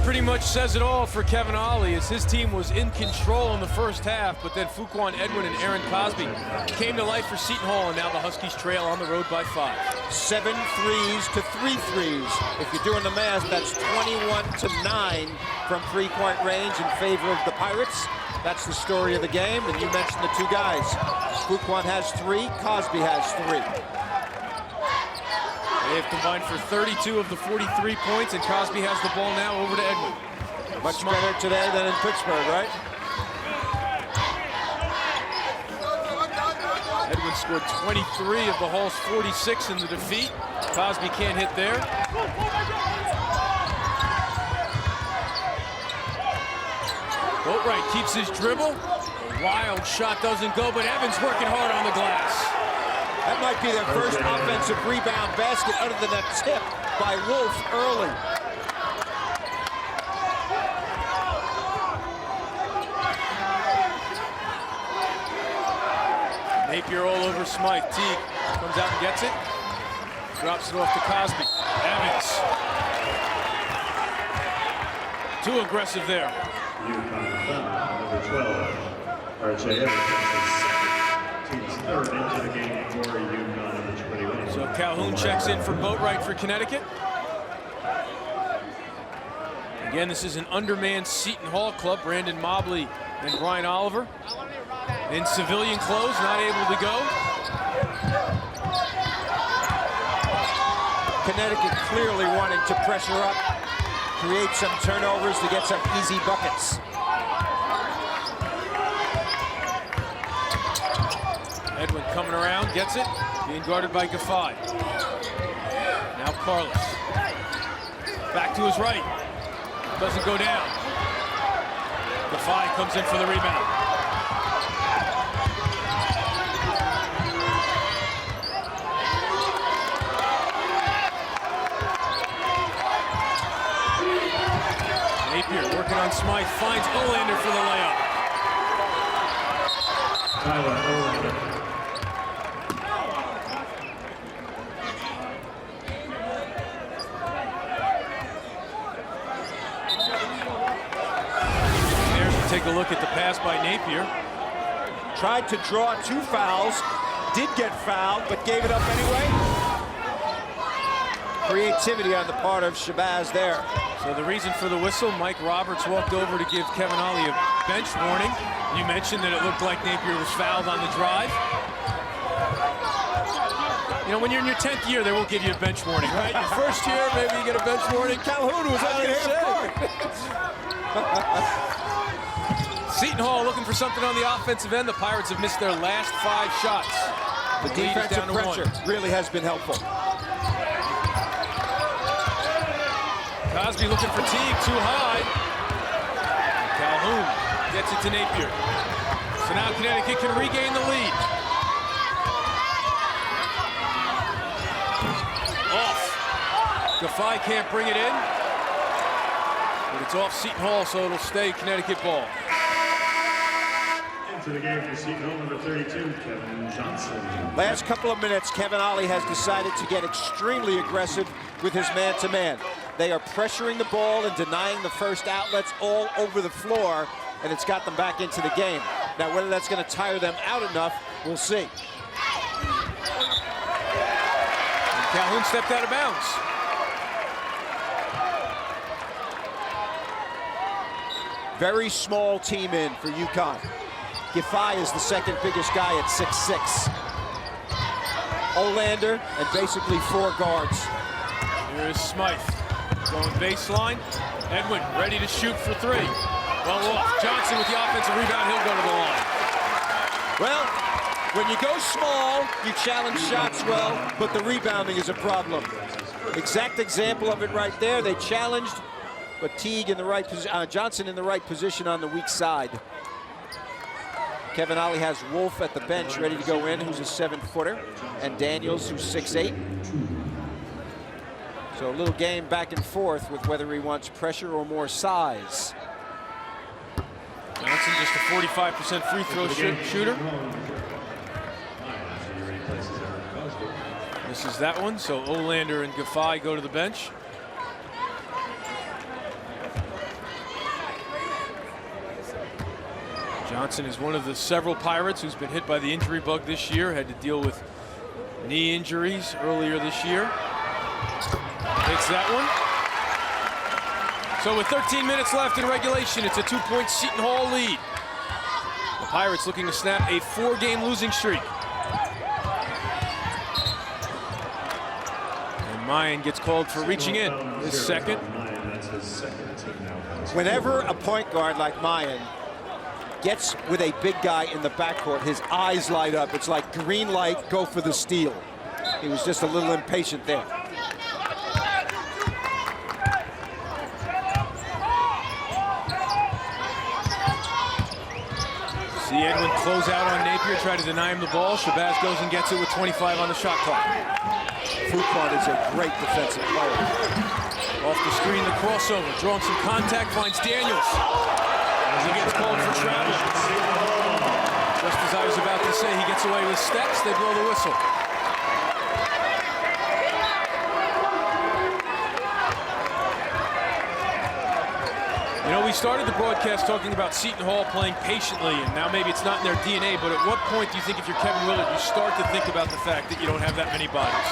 Pretty much says it all for Kevin Ollie as his team was in control in the first half, but then Fuquan Edwin and Aaron Cosby came to life for Seton Hall, and now the Huskies trail on the road by 5. 7 threes to 3 threes. If you're doing the math, that's 21-9 from 3-point range in favor of the Pirates. That's the story of the game, and you mentioned the 2 guys. Fuquan has 3, Cosby has 3. They have combined for 32 of the 43 points, and Cosby has the ball now over to Edwin. Much better today than in Pittsburgh, right? Edwin scored 23 of the Hall's 46 in the defeat. Cosby can't hit there. Boatwright keeps his dribble. A wild shot doesn't go, but Evans working hard on the glass. That might be their first offensive rebound basket other than that tip by Wolf early. Napier all over Smythe. Teague comes out and gets it. Drops it off to Cosby. Evans. Too aggressive there. UConn foul, number 12. R.J. Evans, team's third into the game for UConn, number 21. So Calhoun checks in for Boatwright for Connecticut. Again, this is an undermanned Seton Hall club. Brandon Mobley and Brian Oliver in civilian clothes, not able to go. Connecticut clearly wanting to pressure up, create some turnovers to get some easy buckets. Edwin coming around, gets it, being guarded by Gaffai. Now Carlos. Back to his right. Doesn't go down. Gaffai comes in for the rebound. Napier working on Smythe, finds Olander for the layup. Tyler Olander. There's to take a look at the pass by Napier. Tried to draw 2 fouls, did get fouled, but gave it up anyway. Creativity on the part of Shabazz there. So the reason for the whistle, Mike Roberts walked over to give Kevin Ollie a bench warning. You mentioned that it looked like Napier was fouled on the drive. You know, when you're in your 10th year, they won't give you a bench warning, right? Your first year, maybe you get a bench warning. Calhoun was out of half court. Seton Hall looking for something on the offensive end. The Pirates have missed their last 5 shots. The defensive pressure really has been helpful. Cosby looking for Teague, too high. Calhoun gets it to Napier. So now Connecticut can regain the lead. Off. Gaffai can't bring it in. But it's off Seton Hall, so it'll stay Connecticut ball. Into the game for Seton Hall, number 32, Kevin Johnson. Last couple of minutes, Kevin Ollie has decided to get extremely aggressive with his man-to-man. They are pressuring the ball and denying the first outlets all over the floor, and it's got them back into the game. Now, whether that's going to tire them out enough, we'll see. And Calhoun stepped out of bounds. Very small team in for UConn. Gaffai is the second biggest guy at 6'6". Olander and basically 4 guards. Here's Smythe going baseline. Edwin ready to shoot for 3. Well off. Johnson with the offensive rebound. He'll go to the line. Well, when you go small, you challenge shots well, but the rebounding is a problem. Exact example of it right there. They challenged, but Teague in the right position, Johnson in the right position on the weak side. Kevin Ollie has Wolf at the bench ready to go in, who's a 7-footer, and Daniels, who's 6'8". So a little game back and forth with whether he wants pressure or more size. Johnson just a 45% free throw shooter. This is that one, so Olander and Gaffai go to the bench. Johnson is one of the several Pirates who's been hit by the injury bug this year, had to deal with knee injuries earlier this year. Takes that one. So with 13 minutes left in regulation, it's a 2-point Seton Hall lead. The Pirates looking to snap a 4-game losing streak. And Mayan gets called for reaching in, his second. That's his second team now. Whenever a point guard like Mayan gets with a big guy in the backcourt, his eyes light up. It's like green light, go for the steal. He was just a little impatient there. See Edwin close out on Napier, try to deny him the ball. Shabazz goes and gets it with 25 on the shot clock. UConn is a great defensive player. Off the screen, the crossover, drawing some contact, finds Daniels. As he gets called for travel. Just as I was about to say, he gets away with steps, they blow the whistle. You know, we started the broadcast talking about Seton Hall playing patiently, and now maybe it's not in their DNA, but at what point do you think if you're Kevin Willard, you start to think about the fact that you don't have that many bodies?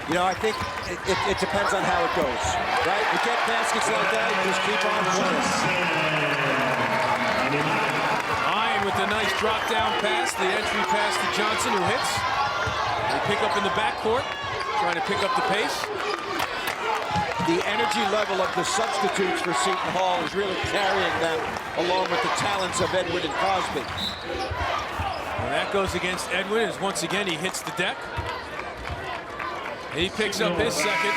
You know, I think it depends on how it goes, right? You get baskets like that, you just keep on playing. Ian with a nice drop-down pass, the entry pass to Johnson, who hits. They pick up in the backcourt, trying to pick up the pace. The energy level of the substitutes for Seton Hall is really carrying them, along with the talents of Edwin and Cosby. And that goes against Edwin, as once again he hits the deck. He picks up his second.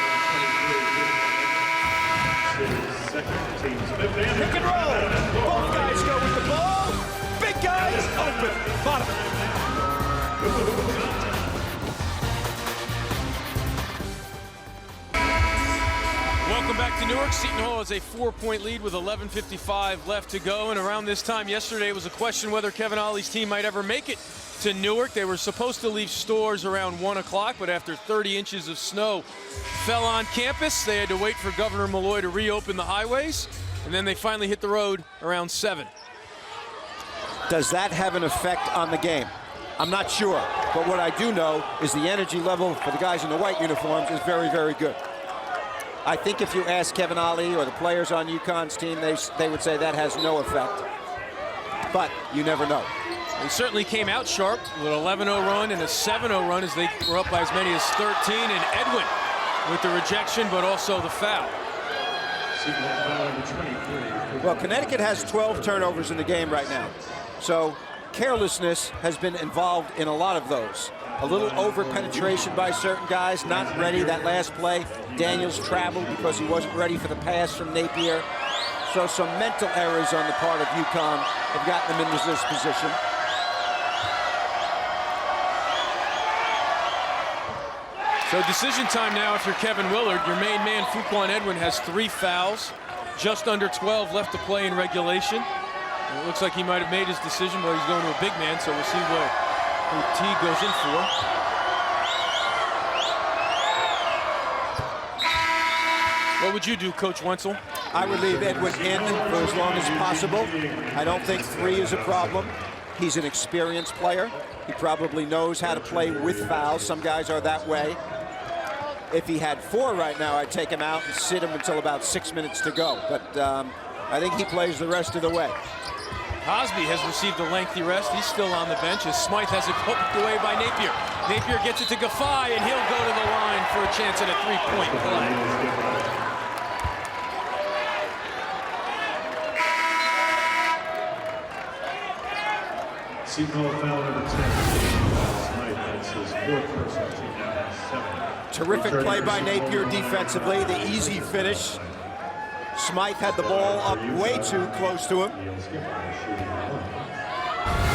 Pick and roll. Both guys go with the ball. Big guys open. Bottom. Welcome back to Newark. Seton Hall has a 4-point lead with 11:55 left to go. And around this time yesterday was a question whether Kevin Ollie's team might ever make it to Newark. They were supposed to leave Storrs around 1 o'clock, but after 30 inches of snow fell on campus, they had to wait for Governor Malloy to reopen the highways, and then they finally hit the road around 7. Does that have an effect on the game? I'm not sure, but what I do know is the energy level for the guys in the white uniforms is very, very good. I think if you ask Kevin Ollie or the players on UConn's team, they would say that has no effect, but you never know. They certainly came out sharp with an 11-0 run and a 7-0 run as they were up by as many as 13, and Edwin with the rejection, but also the foul. Well, Connecticut has 12 turnovers in the game right now, so carelessness has been involved in a lot of those. A little over-penetration by certain guys, not ready. That last play, Daniels traveled because he wasn't ready for the pass from Napier. So some mental errors on the part of UConn have gotten them into this position. So decision time now if you're Kevin Willard. Your main man, Fuquan Edwin, has 3 fouls. Just under 12 left to play in regulation. And it looks like he might have made his decision, but he's going to a big man, so we'll see who Teague goes in for. What would you do, Coach Wenzel? I would leave Edwin in for as long as possible. I don't think 3 is a problem. He's an experienced player. He probably knows how to play with fouls. Some guys are that way. If he had 4 right now, I'd take him out and sit him until about 6 minutes to go. But I think he plays the rest of the way. Cosby has received a lengthy rest. He's still on the bench as Smythe has it poked away by Napier. Napier gets it to Gaffai, and he'll go to the line for a chance at a 3-point play. Seton Hall foul number 10. Smythe, that's his 4th personal team now. 7. Terrific play by Napier defensively. The easy finish. Smythe had the ball up way too close to him.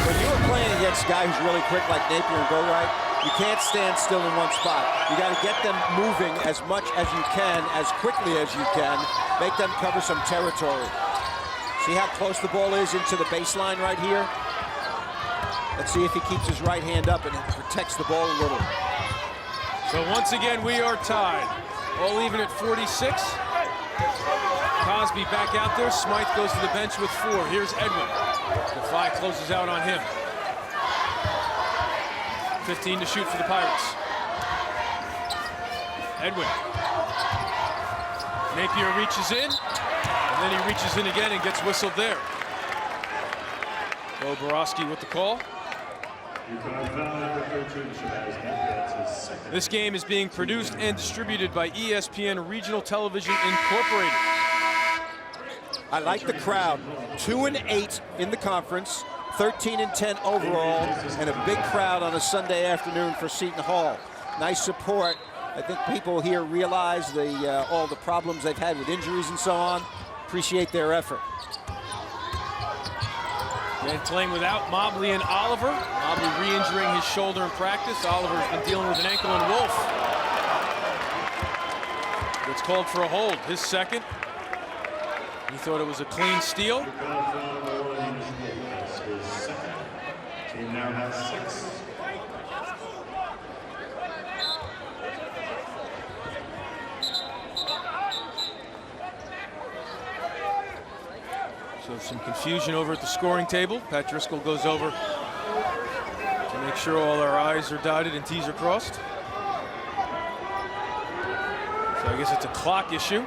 When you are playing against a guy who's really quick like Napier and Boatwright, you can't stand still in one spot. You got to get them moving as much as you can, as quickly as you can. Make them cover some territory. See how close the ball is into the baseline right here? Let's see if he keeps his right hand up and protects the ball a little. So once again, we are tied. All even at 46. Cosby back out there. Smythe goes to the bench with 4. Here's Edwin. Defy closes out on him. 15 to shoot for the Pirates. Edwin. Napier reaches in, and then he reaches in again and gets whistled there. Bo Borowski with the call. This game is being produced and distributed by ESPN Regional Television Incorporated. I like the crowd. 2-8 in the conference, 13-10 overall, and a big crowd on a Sunday afternoon for Seton Hall. Nice support. I think people here realize all the problems they've had with injuries and so on. Appreciate their effort. And playing without Mobley and Oliver. Mobley re-injuring his shoulder in practice. Oliver's been dealing with an ankle, and Wolf gets called for a hold. His second. He thought it was a clean steal. Team now has 6. So some confusion over at the scoring table. Pat Driscoll goes over to make sure all our I's are dotted and T's are crossed. So I guess it's a clock issue.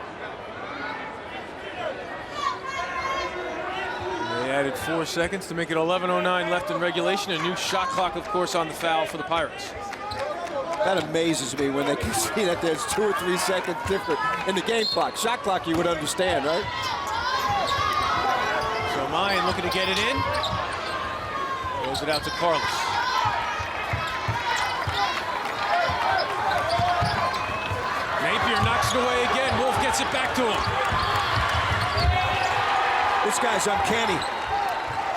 They added 4 seconds to make it 11:09 left in regulation. A new shot clock, of course, on the foul for the Pirates. That amazes me when they can see that there's 2 or 3 seconds different in the game clock. Shot clock you would understand, right? So Mayan looking to get it in. Throws it out to Carlos. Napier knocks it away again. Wolf gets it back to him. This guy's uncanny.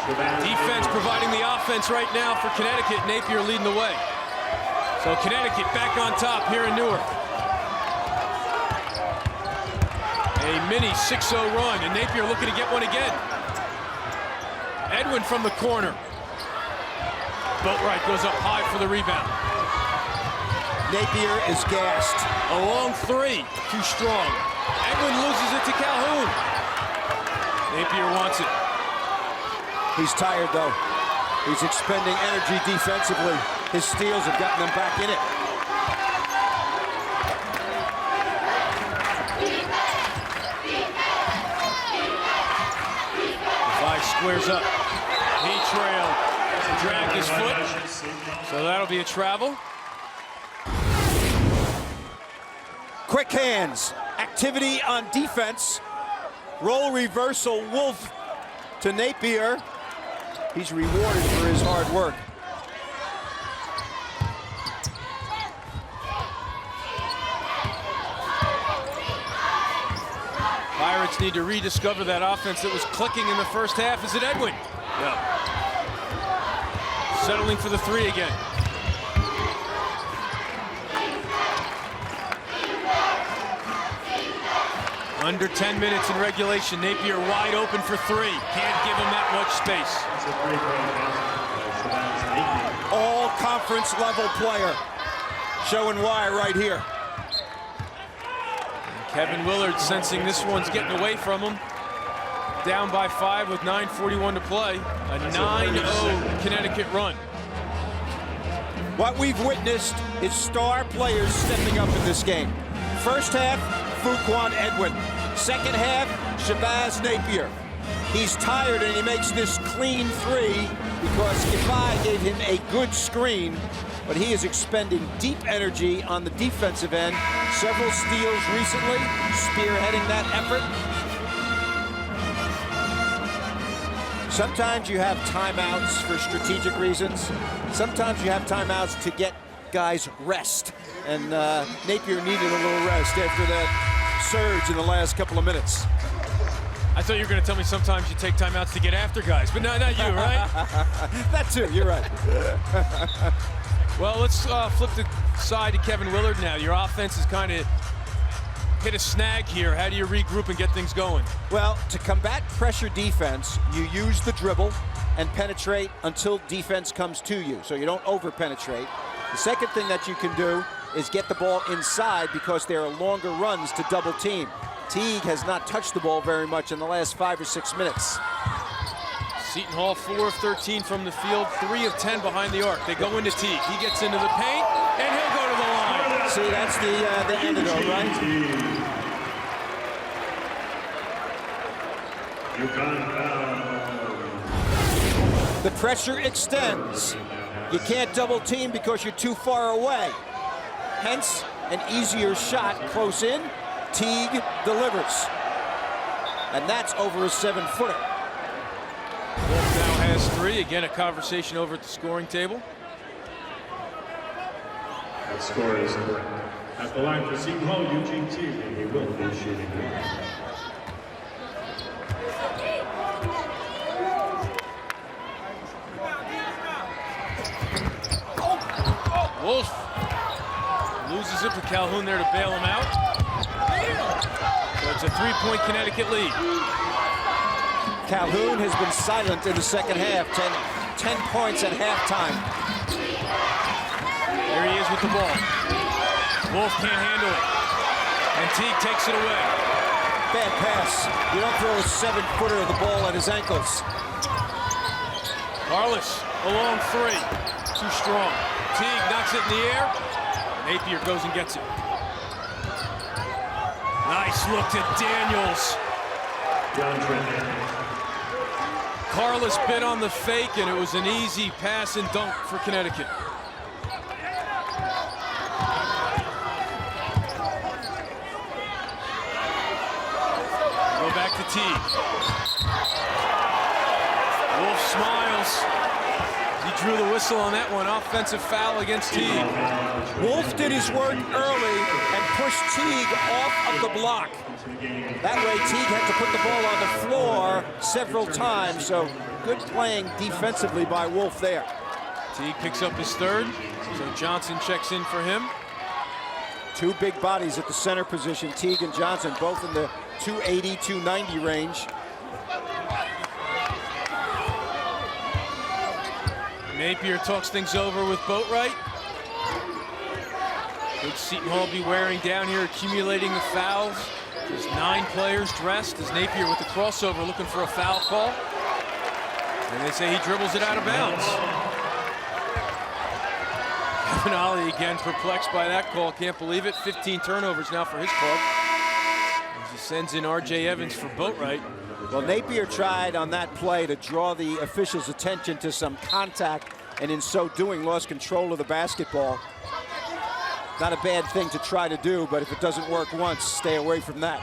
Defense providing the offense right now for Connecticut. Napier leading the way. So Connecticut back on top here in Newark. A mini 6-0 run, and Napier looking to get one again. Edwin from the corner. Boatwright goes up high for the rebound. Napier is gassed. A long three, too strong. Edwin loses it to Calhoun. Napier wants it. He's tired, though. He's expending energy defensively. His steals have gotten them back in it. Levi squares up. He trailed. Dragged his foot. So that'll be a travel. Quick hands. Activity on defense. Roll reversal. Wolf to Napier. He's rewarded for his hard work. Pirates need to rediscover that offense that was clicking in the first half. Is it Edwin? Yeah. Settling for the three again. Under 10 minutes in regulation. Napier wide open for three. Can't give him that much space. All conference level player. Showing why right here. Kevin Willard sensing this one's getting away from him. Down by 5 with 9:41 to play. A 9-0 Connecticut run. What we've witnessed is star players stepping up in this game. First half, Fuquan Edwin. Second half, Shabazz Napier. He's tired and he makes this clean three because Ifai gave him a good screen, but he is expending deep energy on the defensive end. Several steals recently, spearheading that effort. Sometimes you have timeouts for strategic reasons. Sometimes you have timeouts to get guys rest. And Napier needed a little rest after that surge in the last couple of minutes. I thought you were going to tell me sometimes you take timeouts to get after guys, but no, not you, right? That too, you're right. Well, let's flip the side to Kevin Willard now. Your offense has kind of hit a snag here. How do you regroup and get things going? Well, to combat pressure defense, you use the dribble and penetrate until defense comes to you, so you don't over-penetrate. The second thing that you can do is get the ball inside because there are longer runs to double team. Teague has not touched the ball very much in the last 5 or 6 minutes. Seton Hall 4 of 13 from the field, 3 of 10 behind the arc. They go into Teague. He gets into the paint, and he'll go to the line. See, that's the antidote, right? UConn foul. The pressure extends. You can't double team because you're too far away. Hence, an easier shot close in. Teague delivers. and that's over a 7-footer. Wolf now has 3. Again, a conversation over at the scoring table. The score is at the line for Seton Hall, Eugene Teague, and he will be shooting good. Wolf loses it for Calhoun there to bail him out. So it's a 3-point Connecticut lead. Calhoun has been silent in the second half. 10 points at halftime. There he is with the ball. Wolf can't handle it. And Teague takes it away. Bad pass. You don't throw a 7-footer of the ball at his ankles. Carlos, a long 3. Too strong. Teague knocks it in the air. Napier goes and gets it. Nice look to Daniels. Carlos bit on the fake, and it was an easy pass and dunk for Connecticut. Go back to Teague. Wolf smiles. He drew the whistle on that one. Offensive foul against Teague. Wolf did his work early and pushed Teague off of the block. That way, Teague had to put the ball on the floor several times, so good playing defensively by Wolf there. Teague picks up his 3rd, so Johnson checks in for him. 2 big bodies at the center position, Teague and Johnson, both in the 280, 290 range. Napier talks things over with Boatwright. Could Seton Hall be wearing down here, accumulating the fouls? There's 9 players dressed as Napier with the crossover looking for a foul call. And they say he dribbles it out of bounds. Kevin Ollie again perplexed by that call. Can't believe it. 15 turnovers now for his club. As he sends in R.J. Evans for Boatwright. Well, Napier tried on that play to draw the officials' attention to some contact, and in so doing lost control of the basketball. Not a bad thing to try to do, but if it doesn't work once, stay away from that.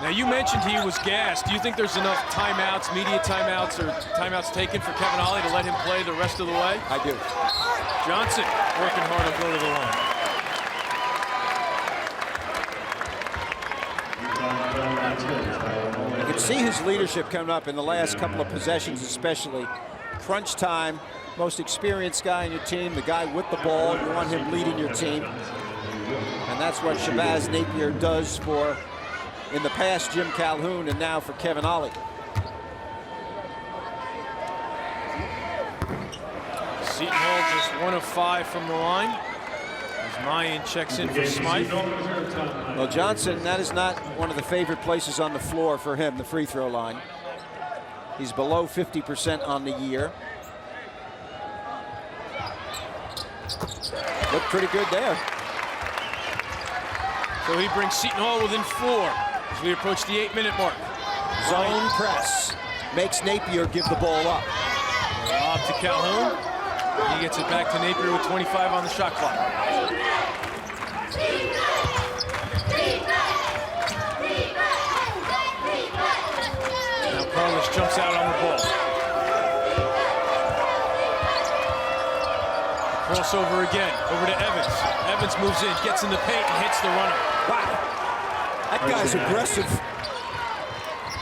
Now, you mentioned he was gassed. Do you think there's enough timeouts, media timeouts, or timeouts taken for Kevin Ollie to let him play the rest of the way? I do. Johnson working hard to go to the line. You can see his leadership coming up in the last couple of possessions, especially. Crunch time, most experienced guy in your team, the guy with the ball, you want him leading your team. And that's what Shabazz Napier does for, in the past, Jim Calhoun, and now for Kevin Ollie. Seton Hall just 1 of 5 from the line. As Mayan checks in for Smythe. Well, Johnson, that is not one of the favorite places on the floor for him, the free throw line. He's below 50% on the year. Looked pretty good there. So he brings Seton Hall within 4 as we approach the 8-minute mark. Zone press makes Napier give the ball up. Lob to Calhoun. He gets it back to Napier with 25 on the shot clock. Now Carlos jumps out on the ball. Crossover again, over to Evans. Evans moves in, gets in the paint, and hits the runner. Wow, that guy's aggressive.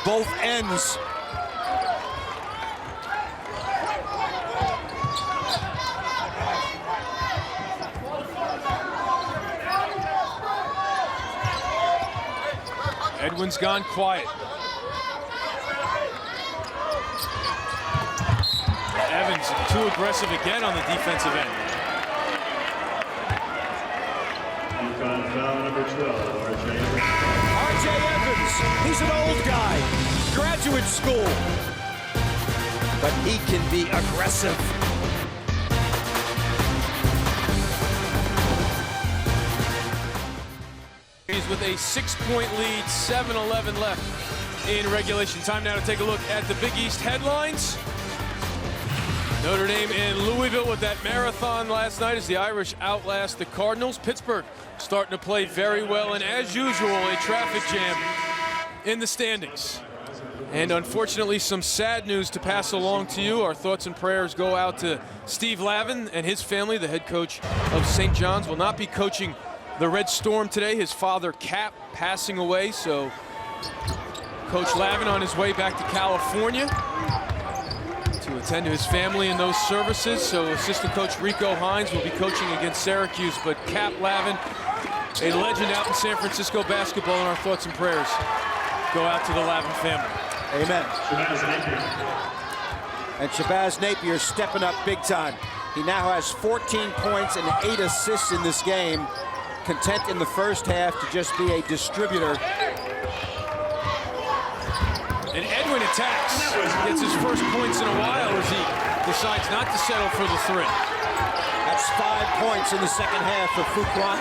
Both ends. Edwin's gone quiet. Evans too aggressive again on the defensive end. UConn foul number 12, R.J. Evans. R.J. Evans, he's an old guy, graduate school, but he can be aggressive. He's with a 6-point lead, 7-11 left in regulation. Time now to take a look at the Big East headlines. Notre Dame and Louisville with that marathon last night as the Irish outlast the Cardinals. Pittsburgh starting to play very well, and as usual, a traffic jam in the standings. And unfortunately, some sad news to pass along to you. Our thoughts and prayers go out to Steve Lavin and his family. The head coach of St. John's will not be coaching the Red Storm today. His father, Cap, passing away. So Coach Lavin on his way back to California to attend to his family in those services. So assistant coach Rico Hines will be coaching against Syracuse. But Cap Lavin, a legend out in San Francisco basketball, and our thoughts and prayers go out to the Lavin family. Amen. And Shabazz Napier stepping up big time. He now has 14 points and 8 assists in this game. Content in the first half to just be a distributor. And Edwin attacks. Gets his first points in a while as he decides not to settle for the three. That's 5 points in the second half for Fuquan.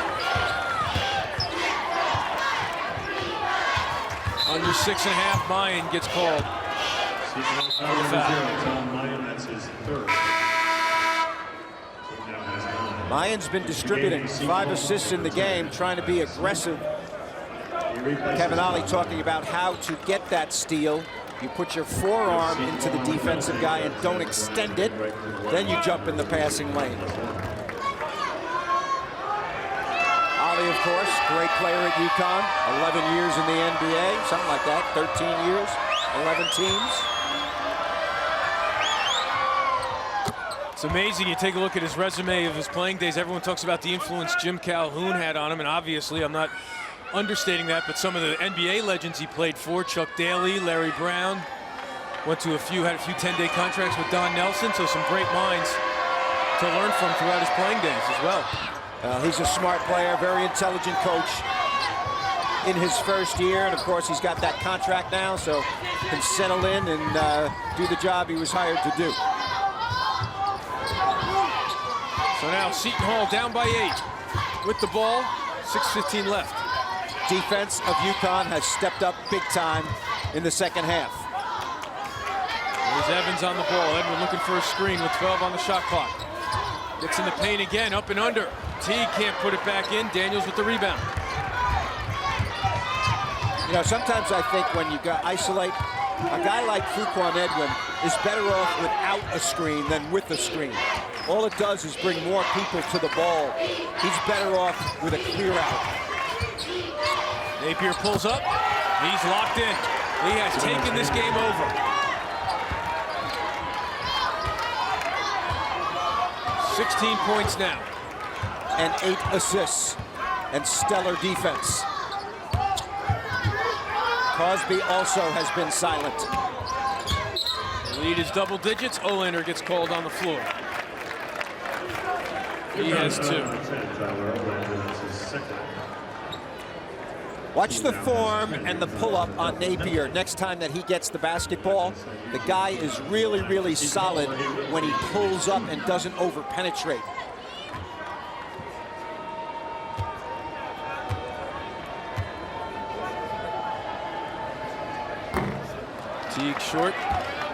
Under 6.5, Mayan gets called. Mayan's been distributing 5 assists in the game, trying to be aggressive. Kevin Ollie talking about how to get that steal. You put your forearm into the defensive guy and don't extend it, then you jump in the passing lane. Ollie, of course, great player at UConn, 11 years in the NBA, something like that, 13 years, 11 teams. It's amazing. You take a look at his resume of his playing days. Everyone talks about the influence Jim Calhoun had on him, and obviously I'm not understating that, but some of the NBA legends he played for, Chuck Daly, Larry Brown, had a few 10-day contracts with Don Nelson, so some great minds to learn from throughout his playing days as well. He's a smart player, very intelligent coach in his first year, and of course he's got that contract now, so he can settle in and do the job he was hired to do. So now Seton Hall down by 8 with the ball, 6:15 left. Defense of UConn has stepped up big time in the second half. There's Evans on the ball. Edwin looking for a screen with 12 on the shot clock. Gets in the paint again, up and under. Teague can't put it back in. Daniels with the rebound. You know, sometimes I think when you isolate, a guy like Fuquan Edwin is better off without a screen than with a screen. All it does is bring more people to the ball. He's better off with a clear out. Napier pulls up. He's locked in. He has taken this game over. 16 points now. And 8 assists. And stellar defense. Cosby also has been silent. The lead is double digits. Olander gets called on the floor. He has 2. Watch the form and the pull-up on Napier. Next time that he gets the basketball, the guy is really, really solid when he pulls up and doesn't over-penetrate. Teague short.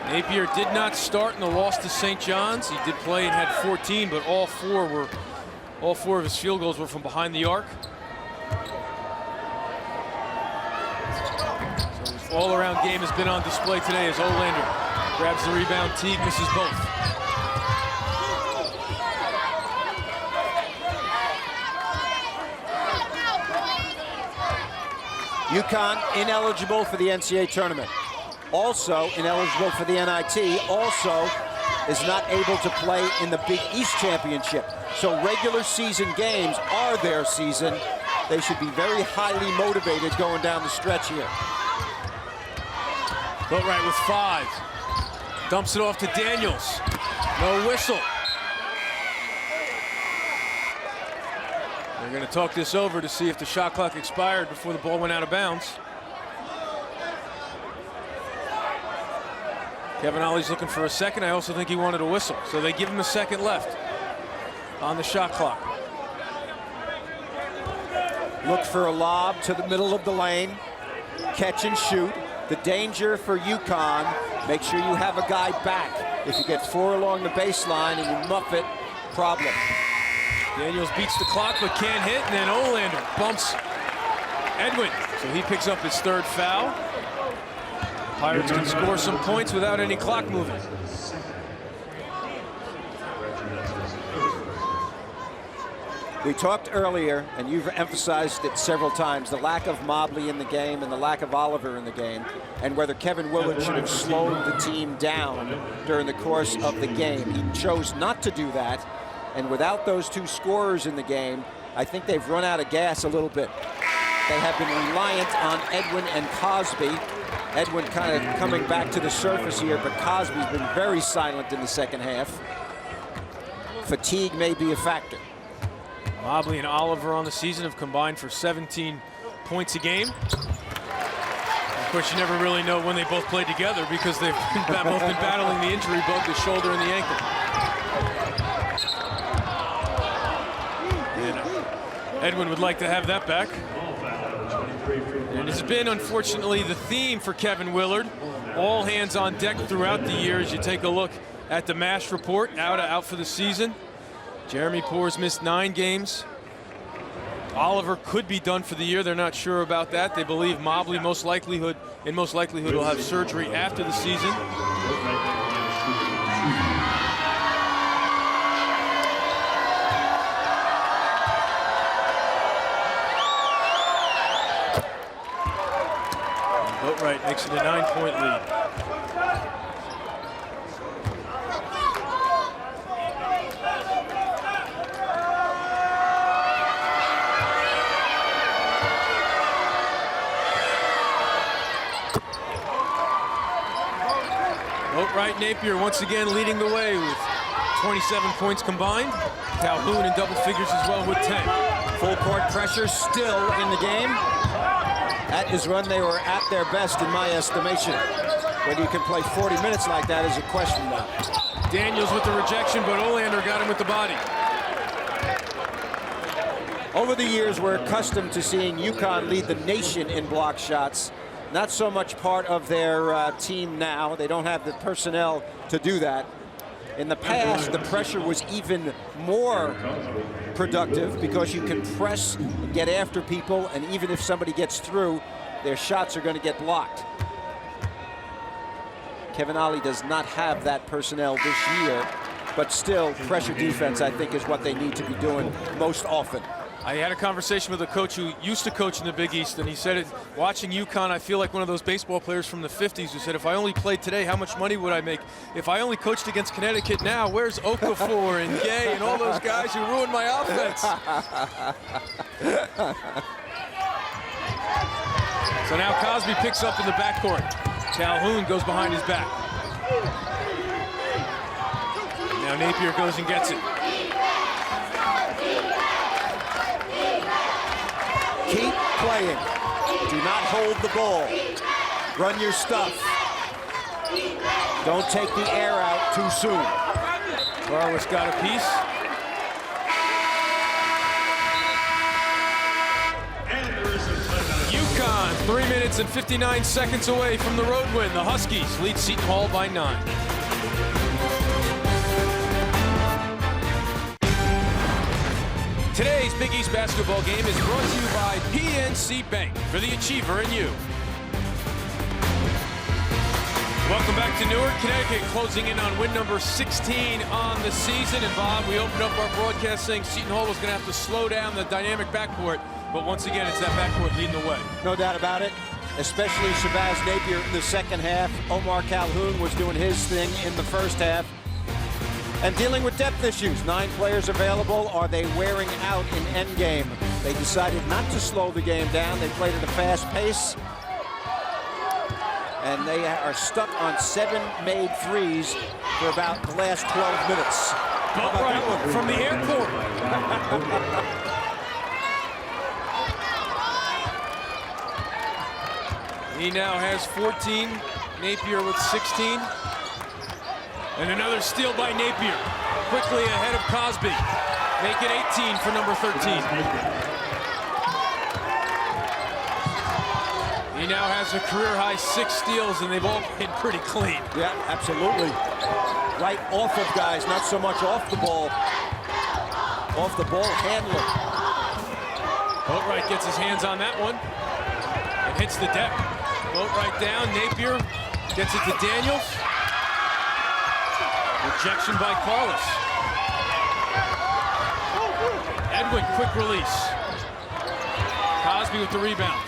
Napier did not start in the loss to St. John's. He did play and had 14, but all four of his field goals were from behind the arc. So his all-around game has been on display today as Olander grabs the rebound. Teague misses both. UConn ineligible for the NCAA tournament. Also ineligible for the NIT. Also is not able to play in the Big East Championship. So regular season games are their season. They should be very highly motivated going down the stretch here. Boatwright with 5. Dumps it off to Daniels. No whistle. They're going to talk this over to see if the shot clock expired before the ball went out of bounds. Kevin Ollie's looking for a second. I also think he wanted a whistle. So they give him a second left on the shot clock. Look for a lob to the middle of the lane. Catch and shoot. The danger for UConn, make sure you have a guy back. If you get 4 along the baseline and you muff it, problem. Daniels beats the clock but can't hit, and then Olander bumps Edwin. So he picks up his 3rd foul. Pirates can score some points without any clock moving. We talked earlier, and you've emphasized it several times, the lack of Mobley in the game and the lack of Oliver in the game, and whether Kevin Willard should have slowed the team down during the course of the game. He chose not to do that, and without those two scorers in the game, I think they've run out of gas a little bit. They have been reliant on Edwin and Cosby. Edwin kind of coming back to the surface here, but Cosby's been very silent in the second half. Fatigue may be a factor. Mobley and Oliver on the season have combined for 17 points a game. Of course, you never really know when they both played together because they've both been battling the injury bug, the shoulder and the ankle. And Edwin would like to have that back. And it's been, unfortunately, the theme for Kevin Willard. All hands on deck throughout the year as you take a look at the MASH report, out for the season. Jeremy Poor's missed 9 games. Oliver could be done for the year. They're not sure about that. They believe Mobley most likelihood will have surgery after the season. Boatwright makes it a 9-point lead. Boatwright, Napier once again leading the way with 27 points combined. Calhoun in double figures as well with 10. Full court pressure still in the game. That is when they were at their best, in my estimation. Whether you can play 40 minutes like that is a question now. Daniels with the rejection, but Olander got him with the body. Over the years, we're accustomed to seeing UConn lead the nation in block shots. Not so much part of their team now. They don't have the personnel to do that. In the past, the pressure was even more productive because you can press and get after people, and even if somebody gets through, their shots are going to get blocked. Kevin Ollie does not have that personnel this year, but still, pressure defense, I think, is what they need to be doing most often. I had a conversation with a coach who used to coach in the Big East, and he said, it, watching UConn, I feel like one of those baseball players from the 50s who said, if I only played today, how much money would I make? If I only coached against Connecticut now, where's Okafor and Gay and all those guys who ruined my offense? So now Cosby picks up in the backcourt. Calhoun goes behind his back. Now Napier goes and gets it. Keep playing. Do not hold the ball. Run your stuff. Don't take the air out too soon. Barwick's got a piece. UConn, 3 minutes and 59 seconds away from the road win. The Huskies lead Seton Hall by 9. Today's Big East basketball game is brought to you by PNC Bank, for the achiever in you. Welcome back to Newark, Connecticut, closing in on win number 16 on the season. And Bob, we opened up our broadcast saying Seton Hall was going to have to slow down the dynamic backcourt, but once again, it's that backcourt leading the way. No doubt about it, especially Shabazz Napier in the second half. Omar Calhoun was doing his thing in the first half. And dealing with depth issues. 9 players available. Are they wearing out in endgame? They decided not to slow the game down. They played at a fast pace. And they are stuck on 7 made threes for about the last 12 minutes. Boatwright from the airport. He now has 14. Napier with 16. And another steal by Napier. Quickly ahead of Cosby. Make it 18 for number 13. He now has a career-high 6 steals, and they've all been pretty clean. Yeah, absolutely. Right off of guys, not so much off the ball. Off the ball handler. Boatwright gets his hands on that one and hits the deck. Boatwright down, Napier Gets it to Daniels. Rejection by Carlos. Edwin, quick release. Cosby with the rebound.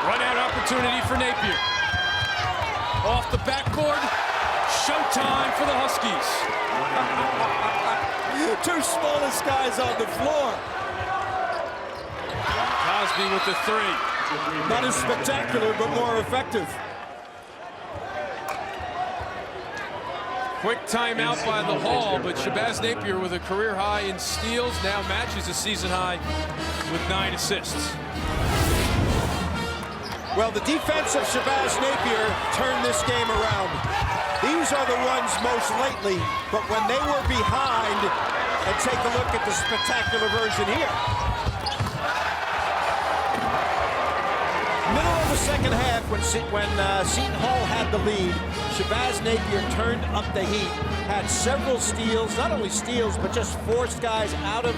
Run out opportunity for Napier. Off the backboard. Showtime for the Huskies. Two smallest guys on the floor. Cosby with the three. Not as spectacular, but more effective. Quick timeout by the Hall, but Shabazz Napier with a career high in steals now matches a season high with 9 assists. Well, the defense of Shabazz Napier turned this game around. These are the ones most lately, but when they were behind, and take a look at the spectacular version here. Middle of the second half, when Seton Hall had the lead, Shabazz Napier turned up the heat, had several steals, not only steals, but just forced guys out of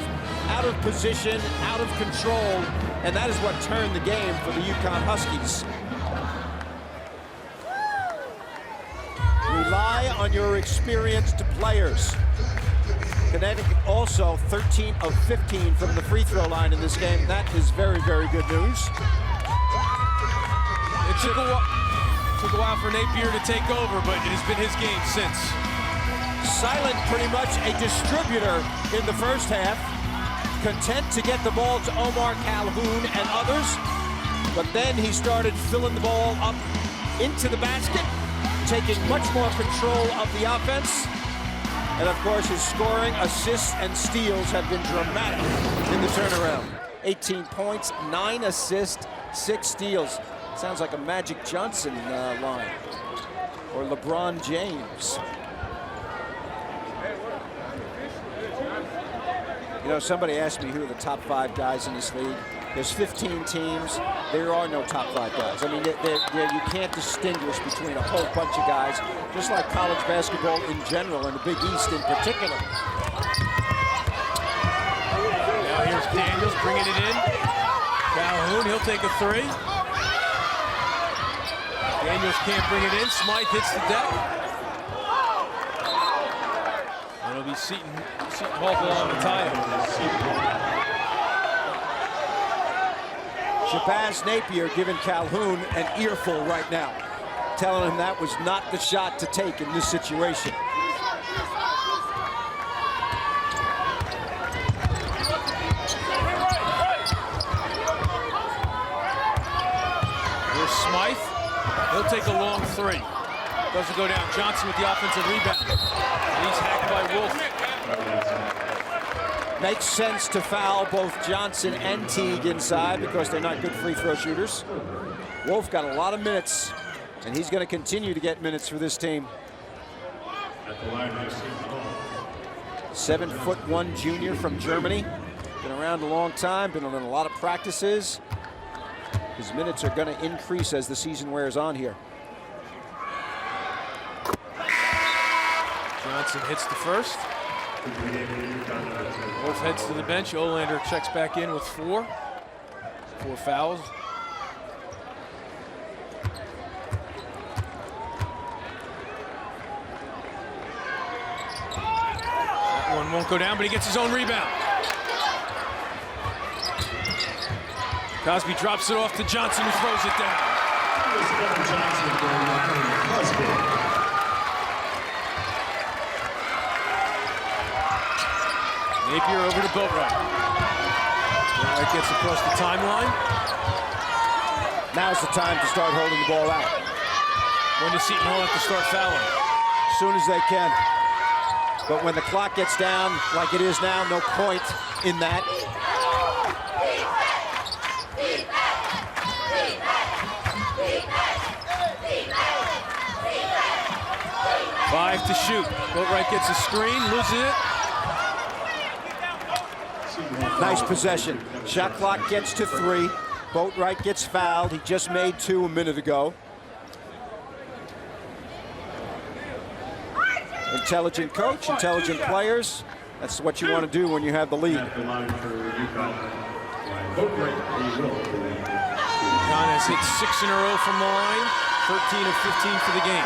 position, out of control, and that is what turned the game for the UConn Huskies. Rely on your experienced players. Connecticut also 13 of 15 from the free throw line in this game. That is very, very good news. It took a while for Napier to take over, but it has been his game since. Silent, pretty much a distributor in the first half. Content to get the ball to Omar Calhoun and others. But then he started filling the ball up into the basket, taking much more control of the offense. And of course, his scoring, assists, and steals have been dramatic in the turnaround. 18 points, 9 assists, 6 steals. Sounds like a Magic Johnson line, or LeBron James. You know, somebody asked me who are the top 5 guys in this league. There's 15 teams. There are no top 5 guys. I mean, you can't distinguish between a whole bunch of guys, just like college basketball in general and the Big East in particular. Now here's Daniels bringing it in. Calhoun, he'll take a 3. Daniels can't bring it in. Smythe hits the deck. It'll be Seton Hall ball on the tie. Shabazz Napier giving Calhoun an earful right now, telling him that was not the shot to take in this situation. Here's Smythe. He'll take a long 3. Doesn't go down. Johnson with the offensive rebound. And he's hacked by Wolf. Makes sense to foul both Johnson and Teague inside because they're not good free throw shooters. Wolf got a lot of minutes, and he's going to continue to get minutes for this team. 7'1" junior from Germany. Been around a long time, been in a lot of practices. His minutes are going to increase as the season wears on here. Johnson hits the first. Wolf heads to the bench. Olander checks back in with 4. 4 fouls. That one won't go down, but he gets his own rebound. Cosby drops it off to Johnson, who throws it down. Napier over to Boatwright. Boatwright gets across the timeline. Now's the time to start holding the ball out. When does Seton Hall have to start fouling? As soon as they can. But when the clock gets down like it is now, no point in that. Five to shoot. Boatwright gets a screen, loses it. Nice possession. Shot clock gets to 3. Boatwright gets fouled. He just made 2 a minute ago. Intelligent coach, intelligent players. That's what you want to do when you have the lead. UConn has hit 6 in a row from the line. 13 of 15 for the game.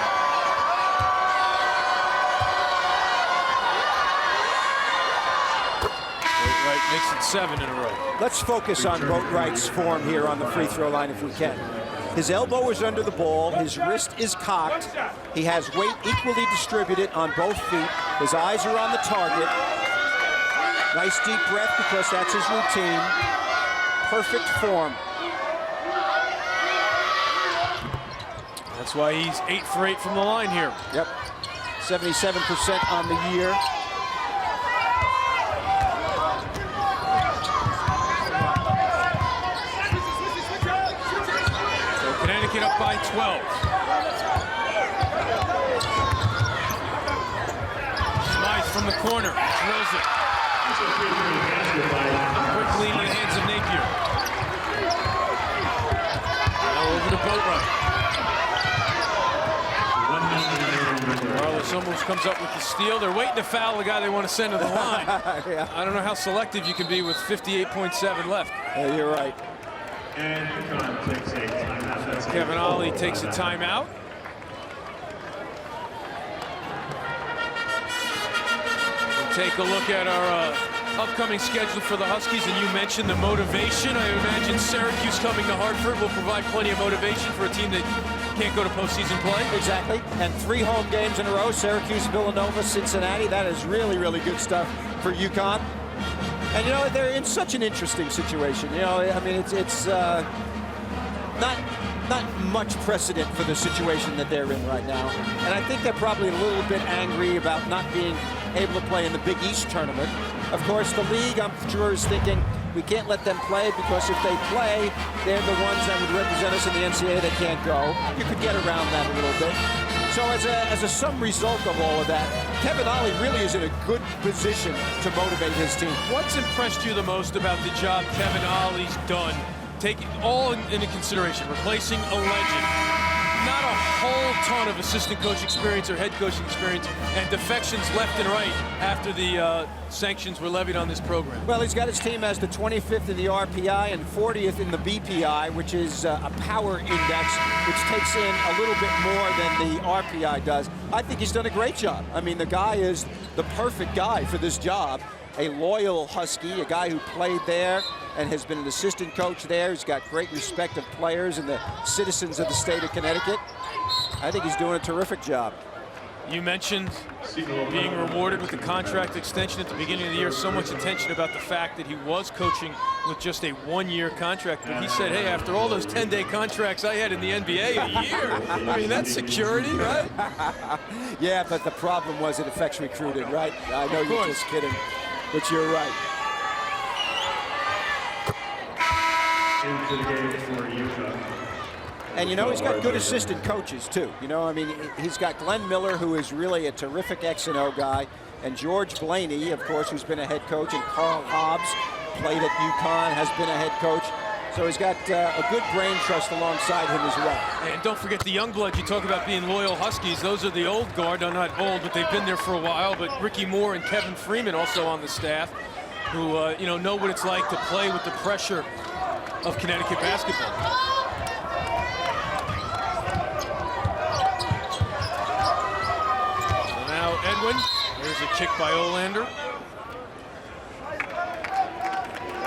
Boatwright makes it 7 in a row. Let's focus on Boatwright's form here on the free throw line if we can. His elbow is under the ball, his wrist is cocked, he has weight equally distributed on both feet, his eyes are on the target. Nice deep breath because that's his routine. Perfect form. That's why he's 8 for 8 from the line here. Yep, 77% on the year. Connecticut up by 12. Slides from the corner, drills it. Quickly into the hands of Napier. Now over to Boatwright. Carlos almost comes up with the steal. They're waiting to foul the guy they want to send to the line. Yeah. I don't know how selective you can be with 58.7 left. Yeah, you're right. And UConn takes a timeout. That's Kevin Ollie takes a timeout. We'll take a look at our upcoming schedule for the Huskies, and you mentioned the motivation. I imagine Syracuse coming to Hartford will provide plenty of motivation for a team that can't go to postseason play. Exactly, and 3 home games in a row, Syracuse, Villanova, Cincinnati. That is really, really good stuff for UConn. And, you know, they're in such an interesting situation. You know, I mean, it's not much precedent for the situation that they're in right now. And I think they're probably a little bit angry about not being able to play in the Big East tournament. Of course, the league, I'm sure, is thinking, we can't let them play because if they play, they're the ones that would represent us in the NCAA that can't go. You could get around that a little bit. So as a sum result of all of that, Kevin Ollie really is in a good position to motivate his team. What's impressed you the most about the job Kevin Ollie's done, taking all into consideration, replacing a legend, not a whole ton of assistant coach experience or head coaching experience, and defections left and right after the sanctions were levied on this program? Well, he's got his team as the 25th in the RPI and 40th in the BPI, which is a power index, which takes in a little bit more than the RPI does. I think he's done a great job. I mean, the guy is the perfect guy for this job. A loyal Husky, a guy who played there and has been an assistant coach there. He's got great respect of players and the citizens of the state of Connecticut. I think he's doing a terrific job. You mentioned being rewarded with the contract extension at the beginning of the year. So much attention about the fact that he was coaching with just a 1-year contract. But he said, hey, after all those 10-day contracts I had in the NBA, a year. I mean, that's security, right? Yeah, but the problem was it affects recruiting, right? I know you're just kidding, but you're right. into the game for UConn. And, you know, he's got good assistant coaches, too. You know, I mean, he's got Glenn Miller, who is really a terrific X&O guy, and George Blaney, of course, who's been a head coach, and Carl Hobbs played at UConn, has been a head coach. So he's got a good brain trust alongside him as well. And don't forget the young blood. You talk about being loyal Huskies. Those are the old guard. They're not old, but they've been there for a while. But Ricky Moore and Kevin Freeman also on the staff who, you know what it's like to play with the pressure of Connecticut basketball. So now Edwin. There's a kick by Olander.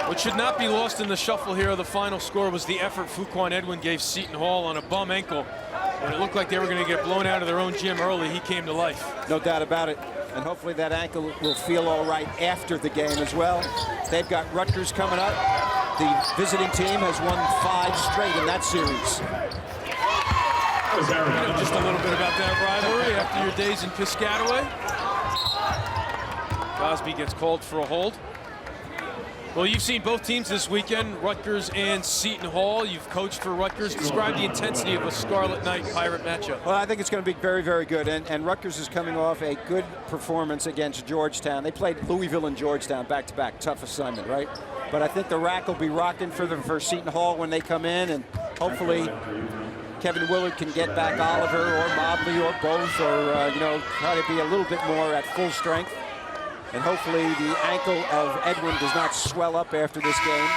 What should not be lost in the shuffle here of the final score was the effort Fuquan Edwin gave Seton Hall on a bum ankle. When it looked like they were going to get blown out of their own gym early, he came to life. No doubt about it. And hopefully that ankle will feel all right after the game as well. They've got Rutgers coming up. The visiting team has won 5 straight in that series. You know just a little bit about that rivalry after your days in Piscataway. Cosby gets called for a hold. Well, you've seen both teams this weekend, Rutgers and Seton Hall. You've coached for Rutgers. Describe the intensity of a Scarlet Knight Pirate matchup. Well, I think it's going to be very, very good. And Rutgers is coming off a good performance against Georgetown. They played Louisville and Georgetown back-to-back. Tough assignment, right? But I think the rack will be rocking for Seton Hall when they come in. And hopefully Kevin Willard can get back Oliver or Mobley or both, or, you know, try to be a little bit more at full strength. And hopefully the ankle of Edwin does not swell up after this game.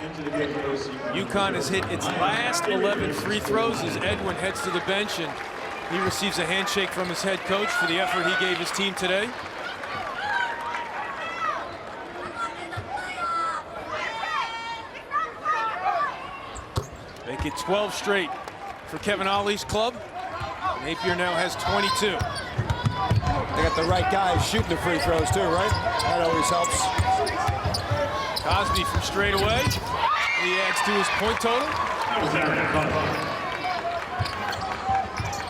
UConn has hit its last 11 free throws as Edwin heads to the bench, and he receives a handshake from his head coach for the effort he gave his team today. Make it 12 straight for Kevin Ollie's club. Napier now has 22. They got the right guys shooting the free throws too, right? That always helps. Cosby from straight away. He adds to his point total.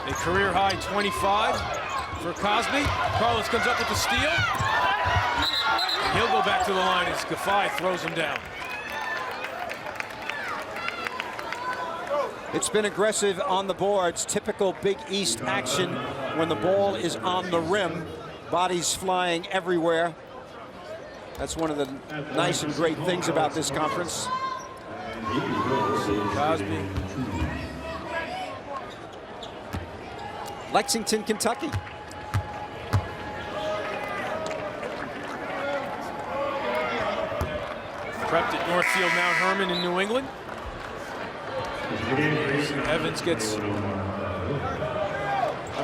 A career high 25 for Cosby. Carlos comes up with the steal. And he'll go back to the line as Gaffai throws him down. It's been aggressive on the boards, typical Big East action when the ball is on the rim, bodies flying everywhere. That's one of the nice and great things about this conference. Cosby. Lexington, Kentucky. Prepped at Northfield Mount Herman in New England. Evans gets a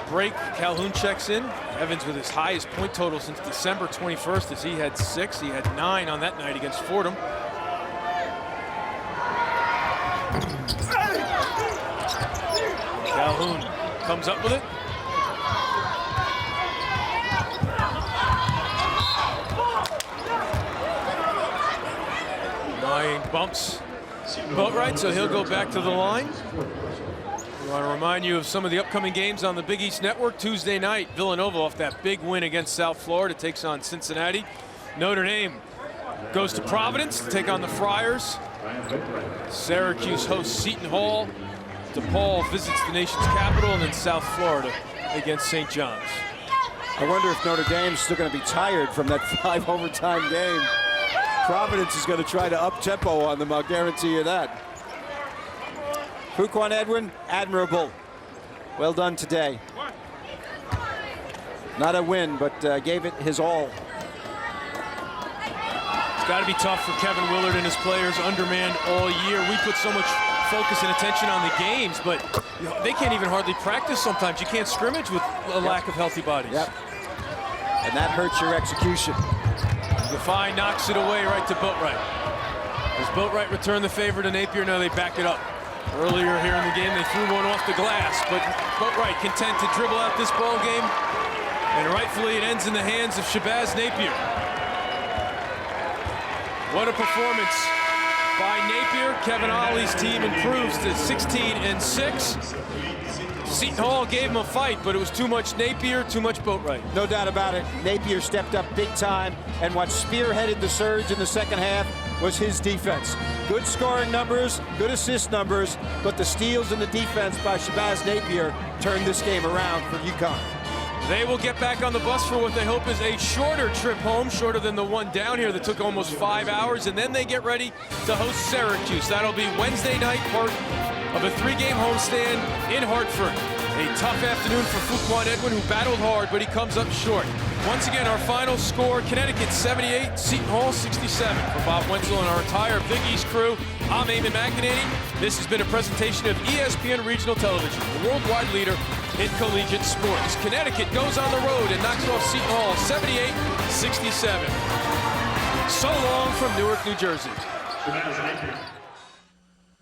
break. Calhoun checks in. Evans with his highest point total since December 21st, as he had 6. He had 9 on that night against Fordham. Calhoun comes up with it. Nine bumps Boatwright, so he'll go back to the line. We want to remind you of some of the upcoming games on the Big East Network. Tuesday night, Villanova off that big win against South Florida takes on Cincinnati. Notre Dame goes to Providence to take on the Friars. Syracuse hosts Seton Hall. DePaul visits the nation's capital, and then South Florida against St. John's. I wonder if Notre Dame's still going to be tired from that 5 overtime game. Providence is going to try to up tempo on them, I'll guarantee you that. Fuquan Edwin, admirable. Well done today. Not a win, but gave it his all. It's got to be tough for Kevin Willard and his players, undermanned all year. We put so much focus and attention on the games, but you know, they can't even hardly practice sometimes. You can't scrimmage with a lack of healthy bodies. Yep. And that hurts your execution. Gaffai knocks it away right to Boatwright. Does Boatwright return the favor to Napier? No, they back it up. Earlier here in the game, they threw one off the glass, but Boatwright content to dribble out this ball game, and rightfully it ends in the hands of Shabazz Napier. What a performance by Napier. Kevin Ollie's team improves to 16-6. Seton Hall gave him a fight, but it was too much Napier, too much Boatwright. No doubt about it. Napier stepped up big time, and what spearheaded the surge in the second half was his defense. Good scoring numbers, good assist numbers, but the steals and the defense by Shabazz Napier turned this game around for UConn. They will get back on the bus for what they hope is a shorter trip home, shorter than the one down here that took almost 5 hours, and then they get ready to host Syracuse. That'll be Wednesday night, part of a 3-game homestand in Hartford. A tough afternoon for Fuquan Edwin, who battled hard, but he comes up short. Once again, our final score, Connecticut 78, Seton Hall 67. For Bob Wenzel and our entire Big East crew, I'm Eamon McEnany. This has been a presentation of ESPN Regional Television, the worldwide leader in collegiate sports. Connecticut goes on the road and knocks off Seton Hall 78-67. So long from Newark, New Jersey.